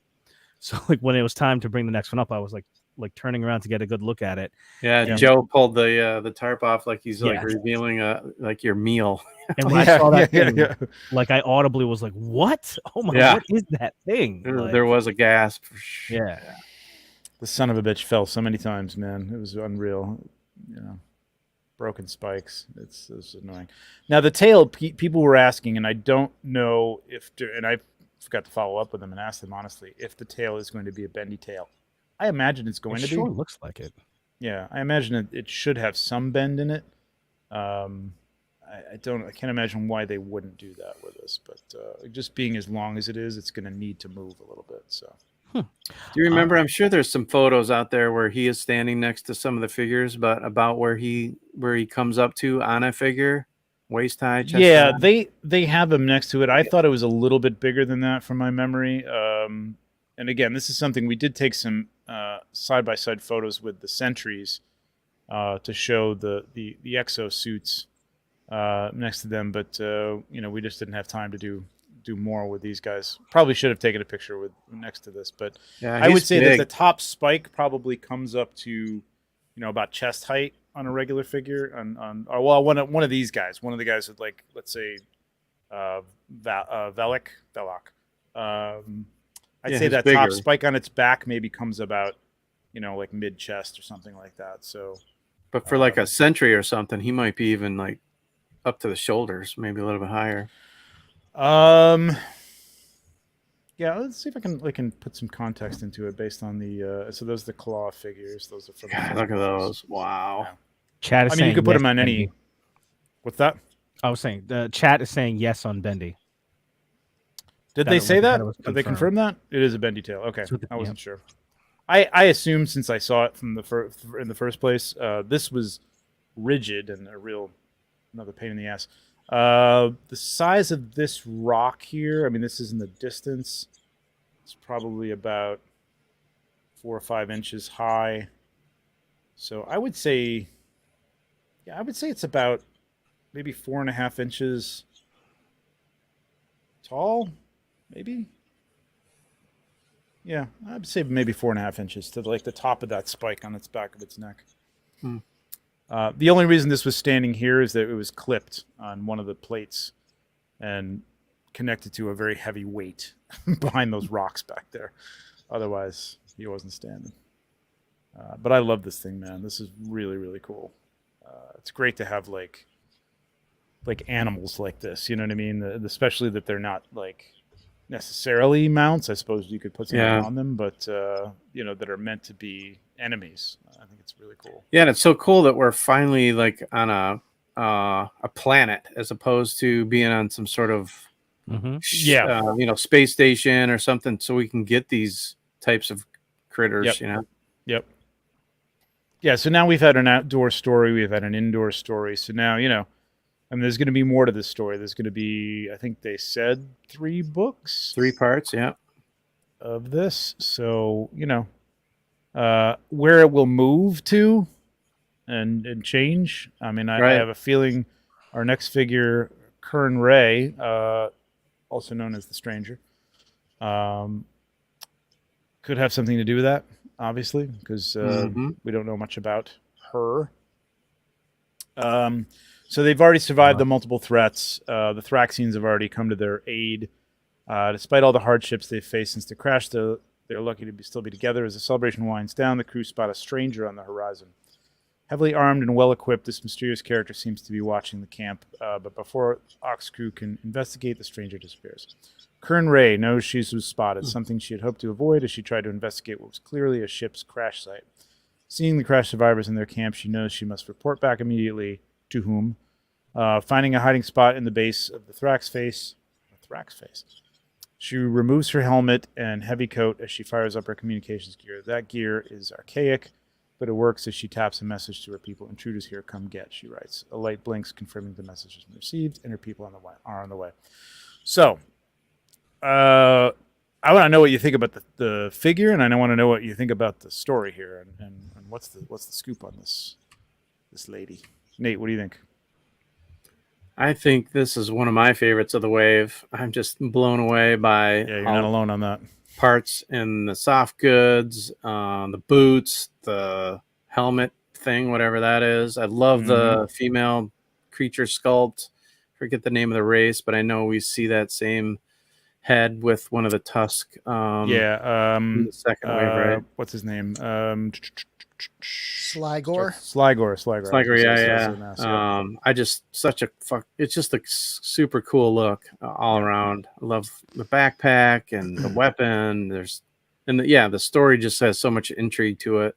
So like when it was time to bring the next one up, I was like like turning around to get a good look at it. Yeah, And, Joe pulled the tarp off like he's like Yeah. revealing like your meal. and when I saw that thing, like I audibly was like, "What? Oh my! Yeah. What is that thing?" Like, There was a gasp. yeah. The son of a bitch fell so many times, man. It was unreal. You know, broken spikes. It's annoying. Now the tail, people were asking, and I don't know if, and I forgot to follow up with them and ask them honestly if the tail is going to be a bendy tail. I imagine it's going to be. Sure looks like it. Yeah, I imagine it should have some bend in it. I can't imagine why they wouldn't do that with this, but just being as long as it is, it's going to need to move a little bit. So. Do you remember? I'm sure there's some photos out there where he is standing next to some of the figures, but about where he comes up to on a figure, waist high, chest high. They have him next to it. I thought it was a little bit bigger than that from my memory. And again, this is something we did take some side by side photos with the sentries to show the exo suits next to them, but we just didn't have time to do more with these guys. Probably should have taken a picture with next to this, but yeah, I would say big. that the top spike probably comes up to about chest height on a regular figure well, one of these guys, one of the guys with, like, let's say Velik. I'd say that top spike on its back maybe comes about like mid chest or something like that. So but for like a sentry or something, he might be even like up to the shoulders, maybe a little bit higher. Yeah, let's see if I can put some context into it based on the so those are the claw figures. Those are from God, look at those. Wow. Yeah. Chat is I mean, saying you could put yes them on Bendy. any. What's that? I was saying the chat is saying yes on Bendy. Did they say that? Did they confirm that? It is a bendy tail. Okay, I wasn't sure. I assumed, since I saw it from in the first place, this was rigid and another pain in the ass. The size of this rock here, I mean, this is in the distance. It's probably about 4 or 5 inches high. So I would say it's about maybe 4.5 inches tall, maybe. Yeah, I'd say maybe 4.5 inches to like the top of that spike on its back of its neck. The only reason this was standing here is that it was clipped on one of the plates and connected to a very heavy weight behind those rocks back there. Otherwise, he wasn't standing. But I love this thing, man. This is really, really cool. It's great to have like animals like this. You know what I mean? Especially that they're not like necessarily mounts. I suppose you could put something on them, but that are meant to be enemies. I think it's really cool. Yeah, and it's so cool that we're finally like on a planet as opposed to being on some sort of space station or something, so we can get these types of critters. Yep. Yeah. So now we've had an outdoor story, we've had an indoor story. So now I mean, there's going to be more to this story. There's going to be, I think they said 3 books, 3 parts, yeah, of this. So where it will move to and change. I mean, I have a feeling our next figure, Kern Ray, also known as the Stranger, could have something to do with that, obviously, because we don't know much about her. So they've already survived the multiple threats. The Thyraxians have already come to their aid. Despite all the hardships they've faced since the crash, they're lucky to still be together. As the celebration winds down, the crew spot a stranger on the horizon. Heavily armed and well-equipped, this mysterious character seems to be watching the camp. But before Oxkrewe can investigate, the stranger disappears. Kern Ray knows she was spotted, something she had hoped to avoid as she tried to investigate what was clearly a ship's crash site. Seeing the crash survivors in their camp, she knows she must report back immediately. To whom? Finding a hiding spot in the base of the Thrax face. She removes her helmet and heavy coat as she fires up her communications gear. That gear is archaic, but it works as she taps a message to her people. Intruders here, come get, she writes. A light blinks, confirming the message has been received, and her people are on the way. So, I want to know what you think about the figure, and I want to know what you think about the story here, and what's the scoop on this lady. Nate, what do you think? I think this is one of my favorites of the wave. I'm just blown away by. Yeah, you're not alone on that. parts in the soft goods, the boots, the helmet thing, whatever that is. I love the female creature sculpt. Forget the name of the race, but I know we see that same head with one of the tusk. In the second wave, right? What's his name? Sligor. Sligor. Yeah. I just it's just a super cool look all around. I love the backpack and the weapon. The story just has so much intrigue to it.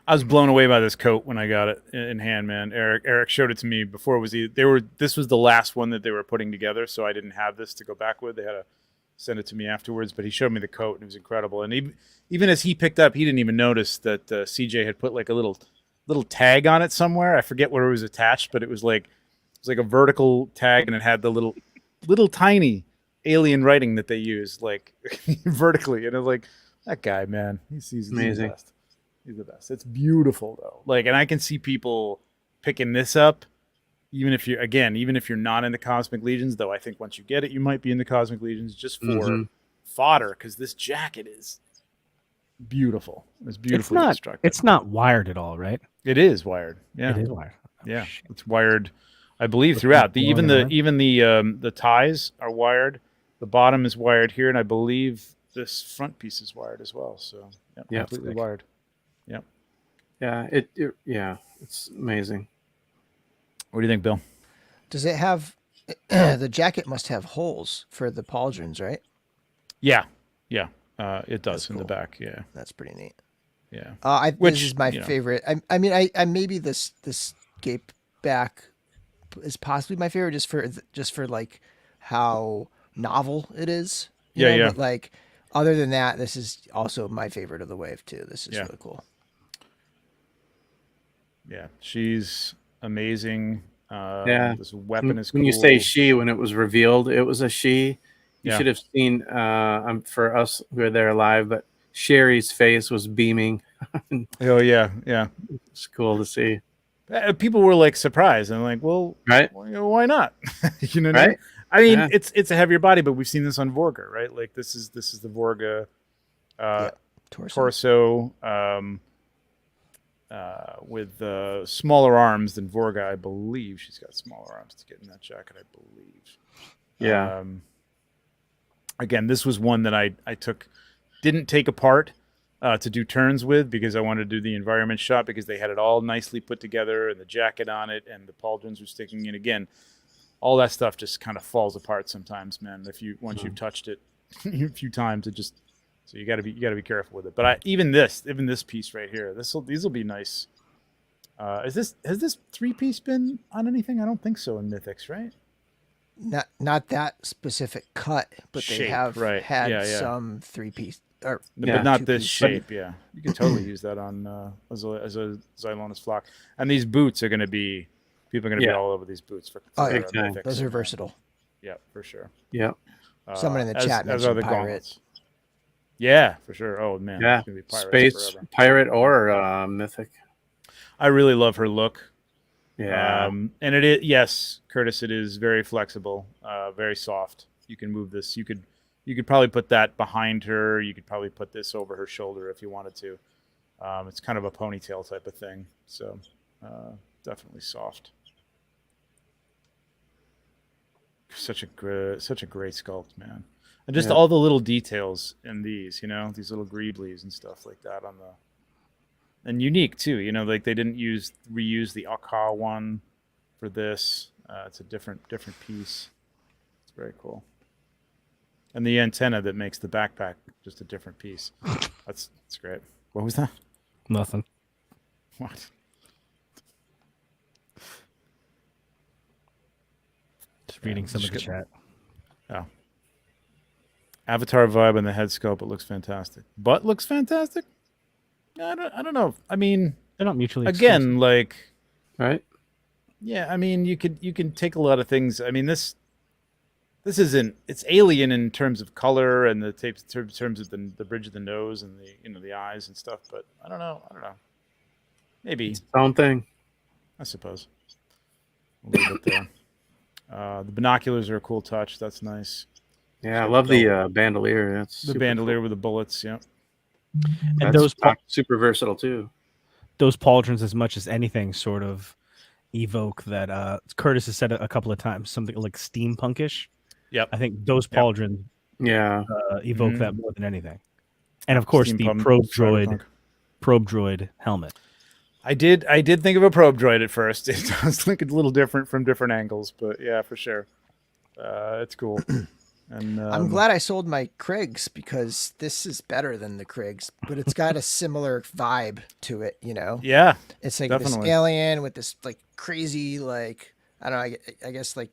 I was blown away by this coat when I got it in hand, man. Eric showed it to me before it was. This was the last one that they were putting together, so I didn't have this to go back with. They had to send it to me afterwards, but he showed me the coat and it was incredible. And even as he picked up, he didn't even notice that CJ had put like a little tag on it somewhere. I forget where it was attached, but it was like a vertical tag, and it had the little tiny alien writing that they use like vertically. And I was like, that guy, man, he's amazing. The best. He's the best. It's beautiful though. Like, and I can see people picking this up, even if you're not into Cosmic Legions, though I think once you get it, you might be into Cosmic Legions just for fodder, because this jacket is beautiful. It's beautifully constructed. It's not wired at all, right? It is wired. Yeah, it is wired. Oh, yeah, shit. It's wired. I believe throughout. Even the ties are wired. The bottom is wired here, and I believe this front piece is wired as well. So completely wired. Yeah. Yeah. It's amazing. What do you think, Bill? Does it have the jacket? Must have holes for the pauldrons, right? Yeah. It does in the back. Yeah, that's pretty neat. Yeah. This is my favorite. I mean, I maybe this Skateback is possibly my favorite just for like how novel it is. You know? But like, other than that, this is also my favorite of the wave too. This is really cool. Yeah, she's amazing. This weapon is cool. When you say she, when it was revealed, it was a she. You should have seen, for us who are there live, but Sherry's face was beaming. Oh, yeah. It's cool to see. People were like surprised and like, well, right? Why not? You know, right? I mean, it's a heavier body, but we've seen this on Vorga, right? Like this is the Vorga torso with smaller arms than Vorga, I believe. She's got smaller arms to get in that jacket, I believe. Yeah. Again, this was one that I didn't take apart to do turns with, because I wanted to do the environment shot, because they had it all nicely put together and the jacket on it and the pauldrons were sticking in. Again, all that stuff just kind of falls apart sometimes, man. Once you've touched it a few times, so you got to be careful with it. But even this piece right here, these will be nice. Has this 3-piece been on anything? I don't think so in Mythics, right? Not that specific cut, but they have had some 3-piece, but not this shape. Yeah, you can totally use that on as a Xylonus flock. And these boots are going to be people are going to be all over these boots for Mythics. Those are versatile. Yeah, for sure. Yeah. Someone in the chat mentioned pirate. Yeah, for sure. Oh man, yeah, be space forever. Pirate or Mythic. I really love her look. Yeah, and it is, yes, Curtis, it is very flexible, very soft. You can move this. You could probably put that behind her. You could probably put this over her shoulder if you wanted to. It's kind of a ponytail type of thing. So definitely soft. Such a great sculpt, man. And just all the little details in these, these little greeblies and stuff like that and unique too, like they didn't reuse the Akka one for this. It's a different piece. It's very cool. And the antenna that makes the backpack just a different piece. That's great. What was that? Nothing. What? Just reading some of the chat. Oh. Avatar vibe on the head sculpt. It looks fantastic. Butt looks fantastic. I don't know. I mean, they're not mutually exclusive. Like, right? Yeah. I mean, you can take a lot of things. I mean, this isn't. It's alien in terms of color and the tapes in terms of the bridge of the nose and the eyes and stuff. But I don't know. Maybe it's its own thing. I suppose. We'll leave it there. The binoculars are a cool touch. That's nice. Yeah, I love the bandolier. That's the bandolier with the bullets. Yeah, and those super versatile too. Those pauldrons, as much as anything, sort of evoke that. Curtis has said it a couple of times, something like steampunkish. Yep. I think those pauldrons, evoke that more than anything. And of course, the probe droid helmet. I did think of a probe droid at first. It does look a little different from different angles, but yeah, for sure, it's cool. And I'm glad I sold my Kriegs because this is better than the Kriegs, but it's got a similar vibe to it, you know? Yeah, it's like definitely. This alien with this like crazy, like I don't know, I guess like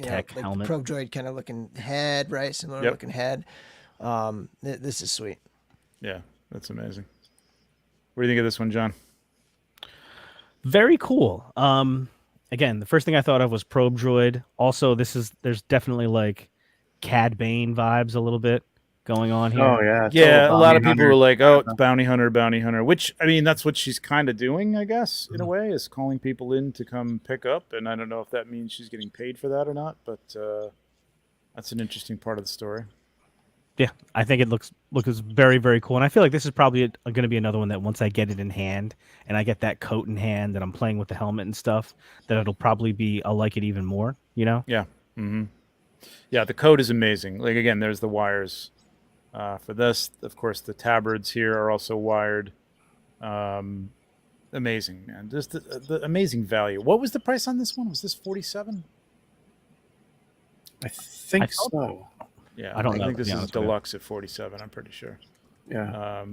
tech like helmet, probe droid kind of looking head, right? Similar looking head. This is sweet. Yeah, that's amazing. What do you think of this one, John? Very cool. Again, the first thing I thought of was probe droid. Also, there's definitely like Cad Bane vibes a little bit going on here. Oh yeah, yeah. A lot of people were like, "Oh, it's bounty hunter," which I mean, that's what she's kind of doing, I guess, in a way, is calling people in to come pick up. And I don't know if that means she's getting paid for that or not, but that's an interesting part of the story. Yeah, I think it looks very, very cool, and I feel like this is probably going to be another one that once I get it in hand and I get that coat in hand and I'm playing with the helmet and stuff, that it'll probably be I'll like it even more. You know? Yeah. Mm-hmm. Yeah, the coat is amazing. Like again, there's the wires for this. Of course, the tabards here are also wired. Amazing, man! Just the amazing value. What was the price on this one? Was this $47? I think so. Yeah, I don't know. I think this is deluxe at $47. I'm pretty sure. Yeah.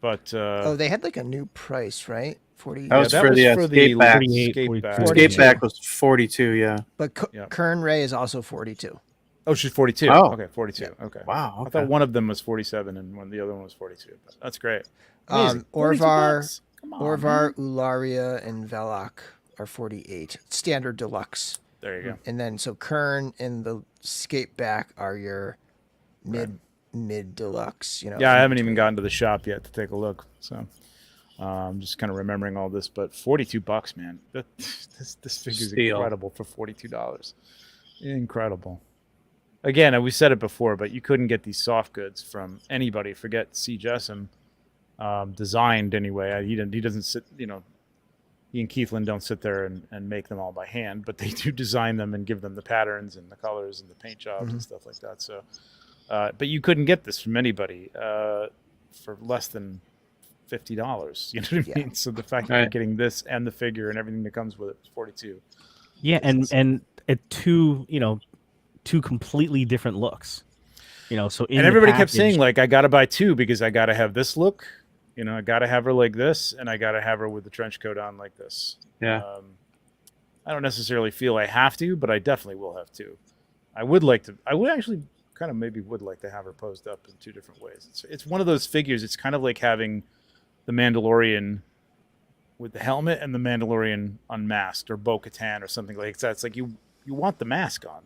But they had like a new price, right? 40. That was for the Skateback. Skateback was 42. Yeah. But Kern Ray is also 42. Oh, she's 42. Oh. Okay, 42. Yeah. Okay. Wow. Okay. I thought one of them was 47 and the other one was 42. But that's great. Orvar, Euleria, and Velik are 48. Standard deluxe. There you go. And then so Kern and the Skateback are your mid deluxe. Yeah, I haven't even gotten to the shop yet to take a look. So I'm just kind of remembering all this. But $42, man. This figure is incredible for $42. Incredible. Again, we said it before, but you couldn't get these soft goods from anybody. Forget C. Jessam, designed anyway. He doesn't sit, he and Keithlin don't sit there and make them all by hand, but they do design them and give them the patterns and the colors and the paint jobs and stuff like that. So, but you couldn't get this from anybody for less than $50. You know what I mean? So the fact that you're getting this and the figure and everything that comes with it is $42. Yeah, and two completely different looks. So and everybody kept saying like, I got to buy two because I got to have this look. I got to have her like this, and I got to have her with the trench coat on like this. Yeah. I don't necessarily feel I have to, but I definitely will have to. I would actually kind of maybe would like to have her posed up in two different ways. It's one of those figures. It's kind of like having the Mandalorian with the helmet and the Mandalorian unmasked, or Bo-Katan or something like that. It's like you want the mask on,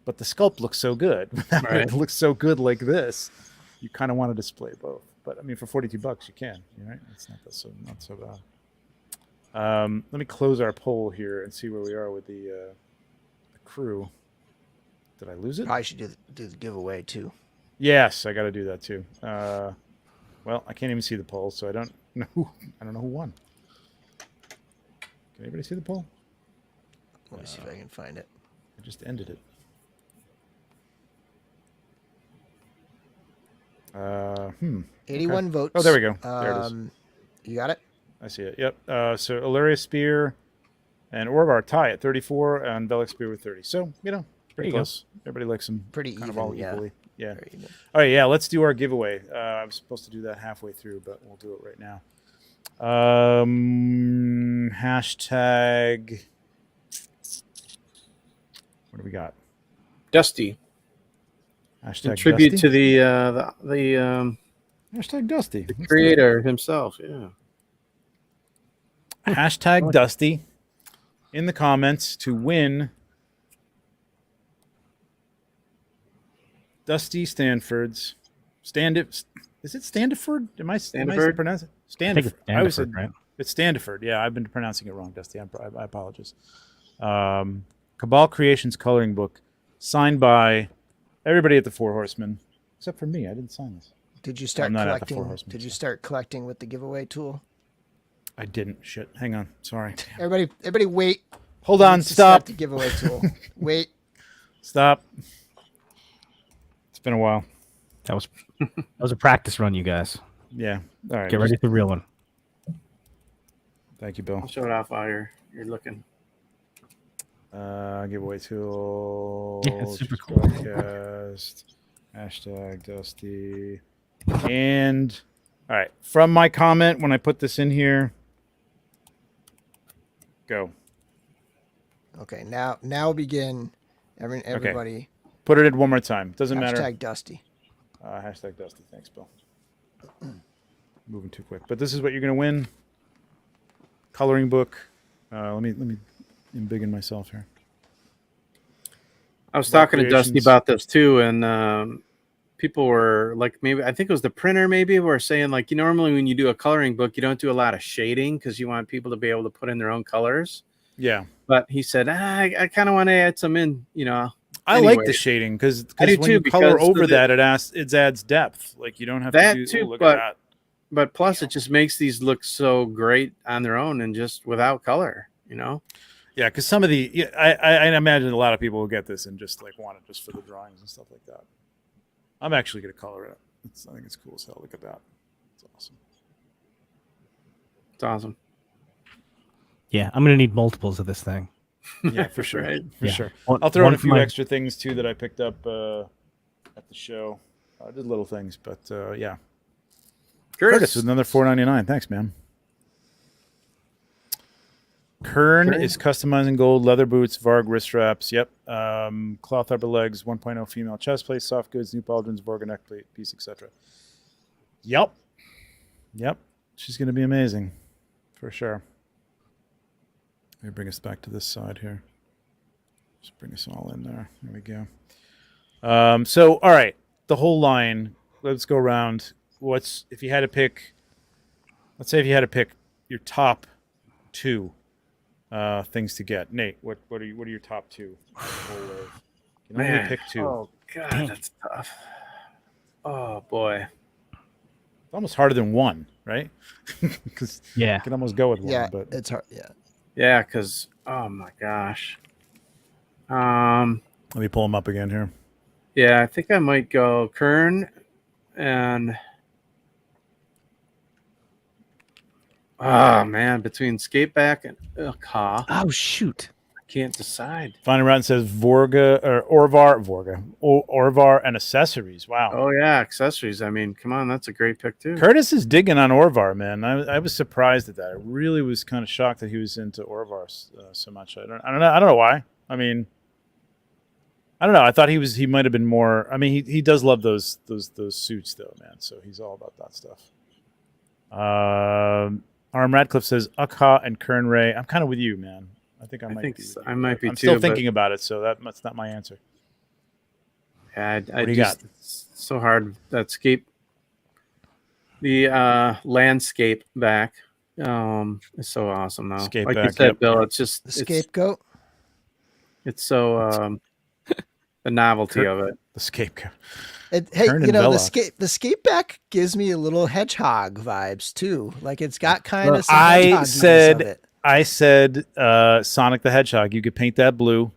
but the sculpt looks so good. It looks so good like this. You kind of want to display both. But I mean, for $42, you can. Right? It's not so bad. Let me close our poll here and see where we are with the crew. Did I lose it? Probably should do the giveaway too. Yes, I got to do that too. Well, I can't even see the poll, so I don't know who won. Can anybody see the poll? Let me see if I can find it. I just ended it. 81 votes. Oh, there we go. There it is. You got it? I see it. Yep. So Euleria Spear and Orvar tie at 34, and Velik Spear with 30. So pretty close. Everybody likes them. Pretty kind even, of all equally. Yeah. All right. Yeah. Let's do our giveaway. I was supposed to do that halfway through, but we'll do it right now. Hashtag. What do we got? Dusty. Hashtag tribute Dusty? to the hashtag Dusty, the creator himself. Yeah. Hashtag Dusty in the comments to win Dusty Stanford's Is it Standiford? Am I pronouncing it? Standiford. I always said right? It's Standiford. Yeah, I've been pronouncing it wrong, Dusty. I apologize. Cabal Creations coloring book, signed by Everybody at the Four Horsemen, except for me. I didn't sign this. Did you start I'm not at the collecting? Four Horsemen, Did you so. start collecting with the giveaway tool? I didn't. Shit. Hang on. Sorry. Everybody, wait. Hold on. Needs to Stop. start the giveaway tool. Wait. Stop. It's been a while. That was a practice run, you guys. Yeah. All right. Get ready for the real one. Thank you, Bill. I'll show it off while you're looking. Giveaway tool. Yeah, it's super cool. Broadcast, hashtag Dusty. And all right. From my comment when I put this in here. Go. Okay. Now begin. Everybody. Okay. Put it in one more time. Doesn't matter. Hashtag Dusty. Hashtag Dusty. Thanks, Bill. Moving too quick. But this is what you're going to win. Coloring book. Let me embiggen myself here. I was talking to Dusty Recreations. about this too, and people were like, maybe I think it was the printer, maybe were saying like, normally when you do a coloring book, you don't do a lot of shading because you want people to be able to put in their own colors. Yeah. But he said, I kind of want to add some in, I Anyway. like the shading because I do when too, you color because over so that, it adds depth. Like you don't have That to do. too, Look but- at that. But plus, it just makes these look so great on their own and just without color, Yeah, because some of the I imagine a lot of people will get this and just like want it just for the drawings and stuff like that. I'm actually gonna color it. I think it's cool as hell. Look at that. It's awesome. It's awesome. Yeah, I'm gonna need multiples of this thing. Yeah, for sure. Right. For Yeah. sure. One- I'll throw in one a for few my- extra things too that I picked up at the show. I did little things, but yeah. Curtis with another $4.99. Thanks, man. Kern is customizing gold, leather boots, Varg wrist straps. Yep. Cloth upper legs, 1.0 female chest plate, soft goods, new pauldrons, Vorga neck plate, piece, etc. Yep. She's going to be amazing for sure. Let me bring us back to this side here. Just bring us all in there. There we go. So, all right. The whole line. Let's go around. If you had to pick, let's say if you had to pick your top two things to get. Nate, what are your top two? You can only pick two. Oh God, that's tough. Oh boy. It's almost harder than one, right? Because Yeah. you can almost go with one. Yeah, But it's hard. Yeah. Yeah, because oh my gosh. let me pull them up again here. Yeah, I think I might go Kern and oh man, between Skateback and Akka, I Oh shoot. can't decide. Finding Rotten says Vorga or Orvar and accessories. Wow. Oh yeah, accessories. I mean, come on, that's a great pick too. Curtis is digging on Orvar, man. I was surprised at that. I really was kind of shocked that he was into Orvar so much. I don't know why. I mean, I don't know. I thought he might have been more. I mean, he does love those suits though, man. So he's all about that stuff. Arm Radcliffe says Akka and Kern Ray. I'm kind of with you, man. I think I might be. With you. I might be I'm too. still but- thinking about it, so that's not my answer. Yeah, What do you got? It's so hard. That the landscape back is so awesome though. Scape like you back, said, yep. Bill, it's just The scapegoat. it's so the novelty of it. The scapegoat. Hey, Kern you and know, the Velik. skateback gives me a little hedgehog vibes too. Like it's got kind of some I hedgehogginess of it. I said Sonic the Hedgehog. You could paint that blue,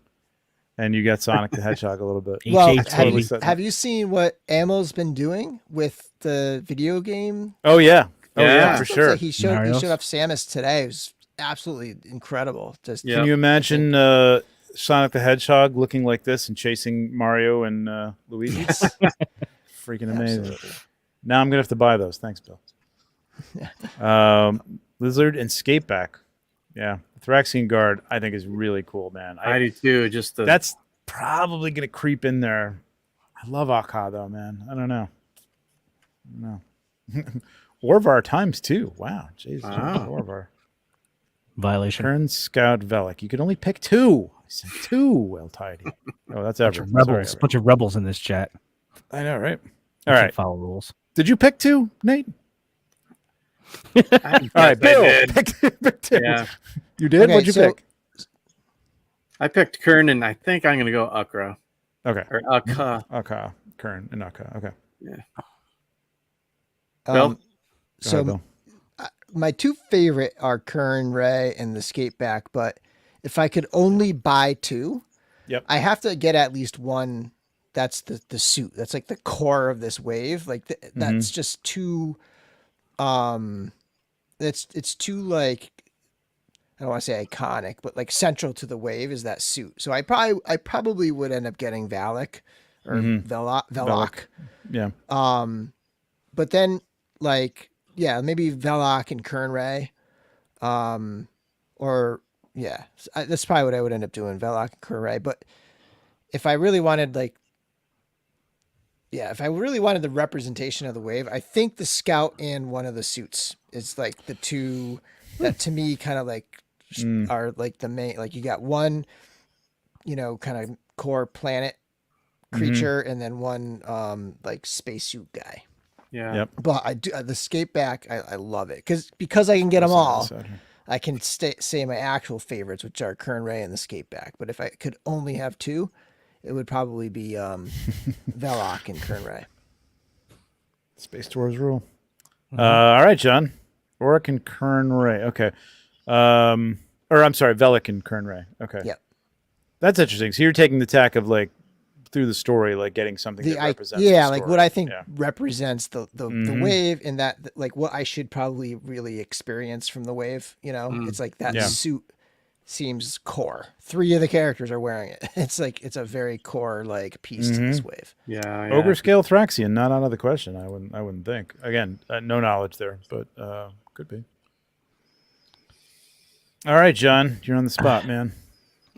and you got Sonic the Hedgehog a little bit. Well, HH, have, totally you, said that. have you seen what Ammo's been doing with the video game? Oh yeah, Yeah. for Stuff sure. that he showed Scenarios? off Samus today. It was absolutely incredible. Just Yeah. Can you imagine Sonic the Hedgehog looking like this and chasing Mario and Luigi? Freaking amazing. Absolutely. Now I'm gonna have to buy those. Thanks, Bill. Lizard and Skateback. Yeah, Thyraxian Guard I think is really cool, man. I do too. Just the That's probably gonna creep in there. I love Akka though, man. I don't know. Orvar times 2. Wow, Jesus, Wow. Orvar. Violation. Kern Scout Velik. You could only pick 2. I said 2. Well tidy. Oh, that's Bunch ever. of rebels. Bunch of rebels in this chat. I know, right? I All can't right. follow rules. Did you pick 2, Nate? I All right, Bill. did. Pick 2. Yeah, You did? Okay, What'd you so- pick? I picked Kern, and I think I'm gonna go Oxkrewe. Okay. Or Akka. Akka. Kern and Akka. Okay. Yeah. So Go ahead, Bill. My two favorite are Kern Ray and the Skateback, but if I could only buy two, I have to get at least one. That's the suit. That's like the core of this wave. Like that's just too. It's too like. I don't want to say iconic, but like central to the wave is that suit. So I probably would end up getting Velik or Velik. Yeah. But then like maybe Velik and Kern Ray, or that's probably what I would end up doing, Velik and Kern Ray. But if I really wanted the representation of the wave, I think the Scout and one of the suits is like the two that to me kind of like are like the main. Like you got one, kind of core planet creature, and then one like spacesuit guy. Yeah. Yep. But I do the Skateback. I love it because I can get them all. I can say my actual favorites, which are Kern Ray and the Skateback. But if I could only have two, it would probably be Velik and Kern Ray. Space Tours rule. All right, John. Oric and Kern Ray. Okay. Or I'm sorry, Velik and Kern Ray. Okay. Yep. That's interesting. So you're taking the tack of like through the story, like getting something that represents the story. like what I think represents the wave, and that like what I should probably really experience from the wave. It's like that suit seems core. 3 of the characters are wearing it. It's like it's a very core like piece to this wave. Yeah. Ogre scale Thyraxian, not out of the question. I wouldn't think. Again, no knowledge there, but could be. All right, John, you're on the spot, man.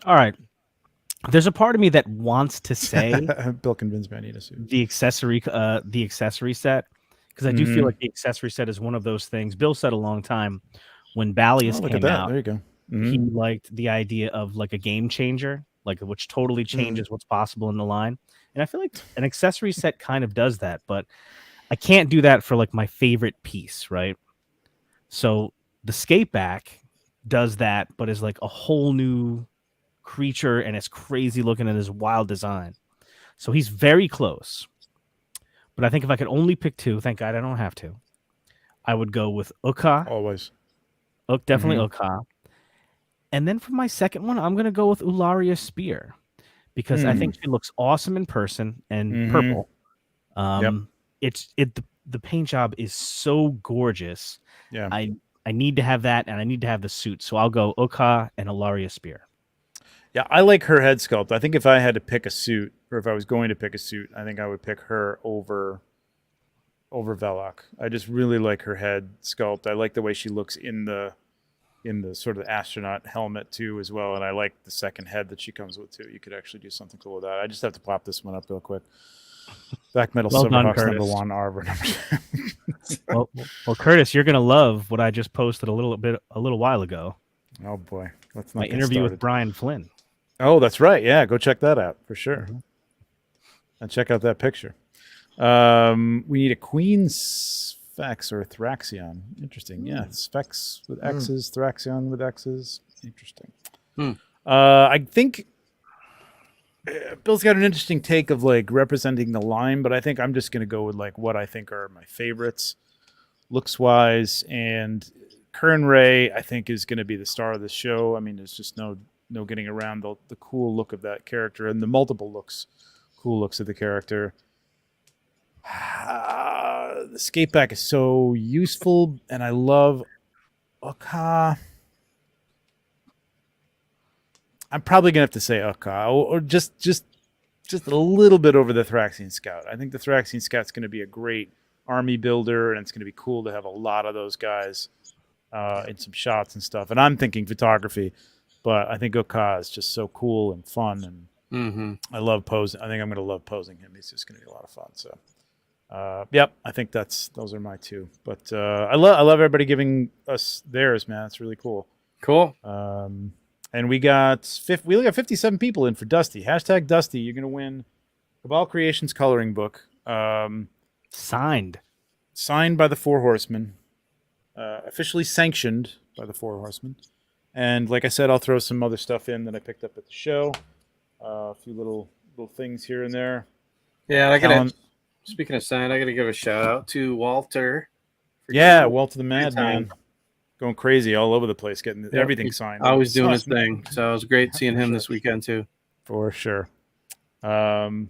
All right. There's a part of me that wants to say Bill convinced me I need a suit. the accessory set, because I do feel like the accessory set is one of those things. Bill said a long time when Balius came out. There you go. He liked the idea of like a game changer, like which totally changes what's possible in the line. And I feel like an accessory set kind of does that, but I can't do that for like my favorite piece, right? So the Skateback does that, but is like a whole new creature, and it's crazy looking in his wild design. So he's very close. But I think if I could only pick two, thank God I don't have to, I would go with Akka. Always. Definitely Akka. And then for my second one, I'm going to go with Euleria Spear, because I think she looks awesome in person and purple. The paint job is so gorgeous. Yeah. I need to have that, and I need to have the suit. So I'll go Akka and Euleria Spear. Yeah, I like her head sculpt. I think if I had to pick a suit, or if I was going to pick a suit, I think I would pick her over Velik. I just really like her head sculpt. I like the way she looks in the sort of astronaut helmet too, as well. And I like the second head that she comes with too. You could actually do something cool with that. I just have to pop this one up real quick. Black Metal Silverhawks #1 Orvar #2. well, Curtis, you're gonna love what I just posted a little while ago. Oh boy, let's not my get interview started. with Brian Flynn. Oh, that's right. Yeah, go check that out for sure. And check out that picture. We need a Queen Sphex or Thyraxian. Interesting. Yeah, Sphex with X's, Thyraxian with X's. Interesting. I think Bill's got an interesting take of like representing the line, but I think I'm just going to go with like what I think are my favorites looks wise. And Kern Ray, I think, is going to be the star of the show. I mean, there's just no getting around the cool look of that character and the multiple cool looks of the character. The Skateback is so useful, and I love Akka. I'm probably gonna have to say Akka, or just a little bit over the Thyraxian Scout. I think the Thyraxian Scout's going to be a great army builder, and it's going to be cool to have a lot of those guys in some shots and stuff. And I'm thinking photography, but I think Akka is just so cool and fun, and I love posing. I think I'm going to love posing him. He's just going to be a lot of fun. So. Yep, I think those are my two. But I love everybody giving us theirs, man. It's really cool. Cool. And we only got 57 people in for Dusty. # Dusty. You're gonna win Cabal Creations coloring book. Signed by the Four Horsemen. Officially sanctioned by the Four Horsemen. And like I said, I'll throw some other stuff in that I picked up at the show. A few little little things here and there. Yeah, I gotta. Speaking of sign, I gotta give a shout out to Walter. Yeah, Walter the Madman, going crazy all over the place, getting everything signed. Always doing his thing. So it was great seeing him this weekend too. For sure. Oh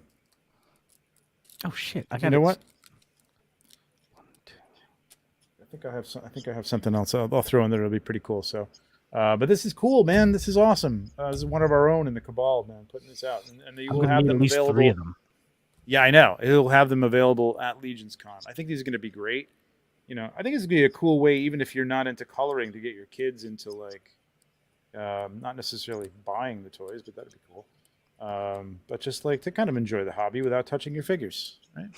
shit! You know what? I think I have something else. I'll throw in there. It'll be pretty cool. So, but this is cool, man. This is awesome. This is one of our own in the Cabal, man. Putting this out, and you will have them available. 3 of them. Yeah, I know. It'll have them available at Legions Con. I think these are going to be great. You know, I think it's going to be a cool way, even if you're not into coloring, to get your kids into like, not necessarily buying the toys, but that'd be cool. But just like to kind of enjoy the hobby without touching your figures, right?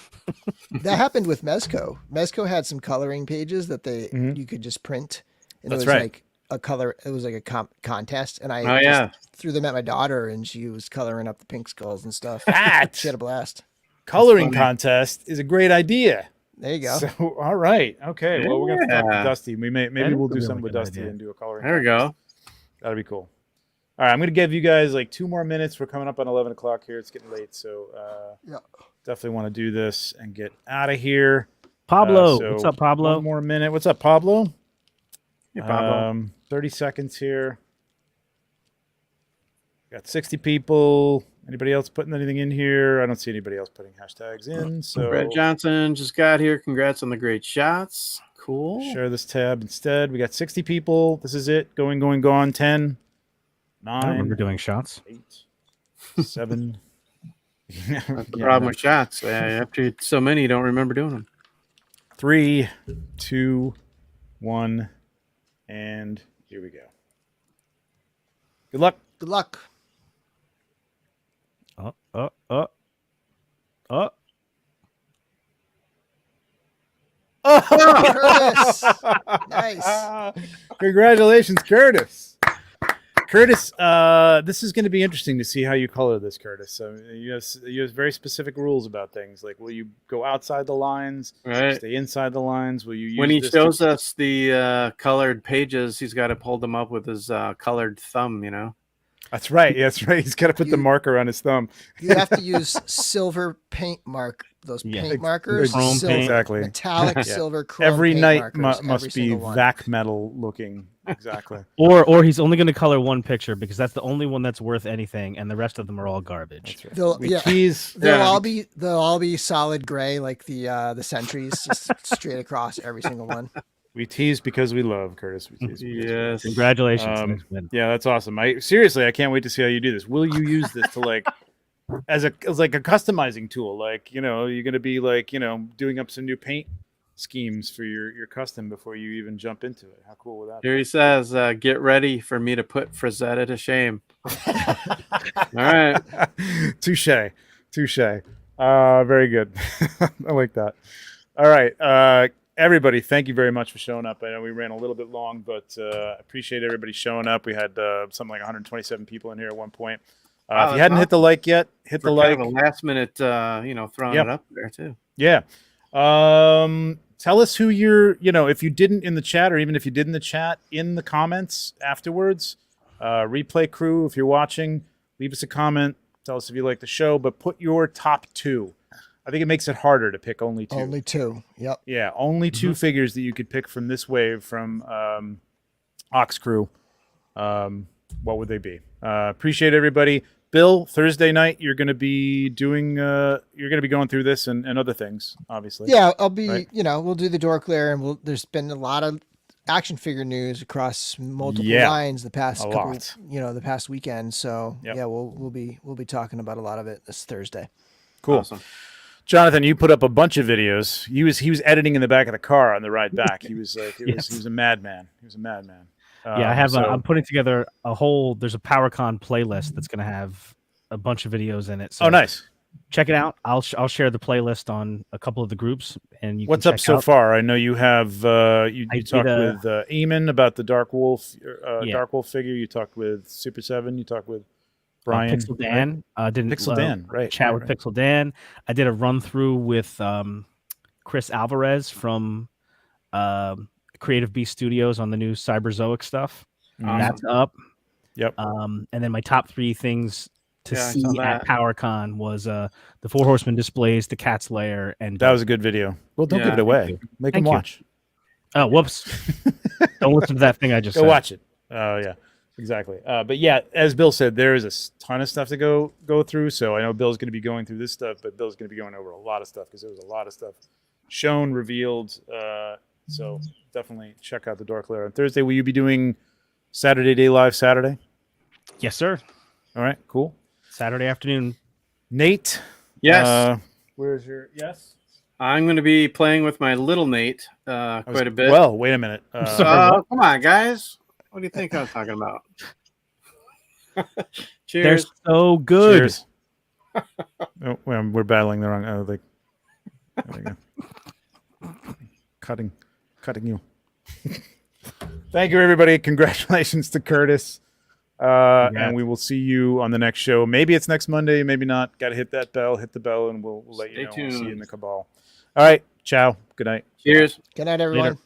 That happened with Mezco. Mezco had some coloring pages that you could just print, and That's it was right. like a color. It was like a contest, and I just threw them at my daughter, and she was coloring up the pink skulls and stuff. She had a blast. Coloring contest is a great idea. There you go. So, all right, okay. Yeah. Well, we're gonna talk to Dusty. Maybe we'll do something with Dusty and do a coloring. There we go. That'd be cool. All right, I'm going to give you guys like 2 more minutes. We're coming up on 11 o'clock here. It's getting late, so definitely want to do this and get out of here. Pablo, So what's up, Pablo? 1 more minute. What's up, Pablo? Hey, Pablo. 30 seconds here. Got 60 people. Anybody else putting anything in here? I don't see anybody else putting hashtags in. So Brett Johnson just got here. Congrats on the great shots. Cool. Share this tab instead. We got 60 people. This is it. Going, gone. 10. 9. I remember doing shots. 8. 7. That's the problem with shots. After so many, you don't remember doing them. 3, 2, 1, and here we go. Good luck. Good luck. Curtis. Nice. Congratulations, Curtis. Curtis, this is going to be interesting to see how you color this, Curtis. You have very specific rules about things. Like, will you go outside the lines? Right. Stay inside the lines? Will you use when he this shows us the colored pages, he's got to hold them up with his colored thumb, you know? That's right. That's right. He's got to put the marker on his thumb. You have to use silver paint those paint markers. Chrome paint. Exactly. Metallic silver chrome Every paint night markers, must be vac metal looking. Exactly. Or he's only going to color one picture because that's the only one that's worth anything, and the rest of them are all garbage. That's right. They'll all be solid gray like the sentries, just straight across every single one. We tease because we love, Curtis. We tease Yes. Congratulations. Yeah, that's awesome. I can't wait to see how you do this. Will you use this to like as like a customizing tool? Like, you know, you're gonna be like, you know, doing up some new paint schemes for your custom before you even jump into it. How cool would that be? Here he says, get ready for me to put Frazetta to shame. All right. Touche. Very good. I like that. All right. Everybody, thank you very much for showing up. I know we ran a little bit long, but appreciate everybody showing up. We had something like 127 people in here at one point. If you hadn't hit the like yet, hit the like. Kind of a last minute, throwing it up there too. Yeah. Tell us who if you didn't in the chat, or even if you did in the chat, in the comments afterwards. Replay crew, if you're watching, leave us a comment. Tell us if you like the show, but put your top 2. I think it makes it harder to pick only 2. Only 2. Yep. Yeah, only 2 figures that you could pick from this wave from Oxkrewe. What would they be? Appreciate everybody. Bill, Thursday night you're going to be doing going through this and other things, obviously. Yeah, I'll be. We'll do the door clear, and there's been a lot of action figure news across multiple lines the past the past weekend. So we'll be talking about a lot of it this Thursday. Cool. Awesome. Jonathan, you put up a bunch of videos. He was editing in the back of the car on the ride back. He was like, he was a madman. He was a madman. I have. I'm putting together there's a PowerCon playlist that's going to have a bunch of videos in it. So nice. Check it out. I'll share the playlist on a couple of the groups, and you. What's up so far? I know you have. You talked with Eamon about the Dark Wolf figure. You talked with Super 7. You talked with Brian. Pixel Dan. Pixel Dan. Right. Chat with Pixel Dan. I did a run through with Chris Alvarez from Creative Beast Studios on the new Cyberzoic stuff. Awesome. That's up. Yep. And then my top 3 things to see at PowerCon was the Four Horsemen displays, the Cat's Lair, and that was a good video. Well, don't give it away. Make them watch. Oh, whoops! Don't listen to that thing I just go said. Watch it. Oh yeah, exactly. But yeah, as Bill said, there is a ton of stuff to go through. So I know Bill's going to be going through this stuff, but Bill's going to be going over a lot of stuff because there was a lot of stuff shown, revealed. So definitely check out the Dark Lair on Thursday. Will you be doing Saturday Day Live Saturday? Yes, sir. All right, cool. Saturday afternoon. Nate? Yes. Where's your yes? I'm going to be playing with my little Nate quite a bit. Well, wait a minute. Come on, guys. What do you think I was talking about? Cheers. They're so good. Cheers. Oh, we're battling the wrong. There we go. Cutting you. Thank you, everybody. Congratulations to Curtis. And we will see you on the next show. Maybe it's next Monday, maybe not. Got to hit that bell, hit the bell, and we'll let you know. We'll see you in the Cabal. All right. Ciao. Good night. Cheers. Good night, everyone. Later.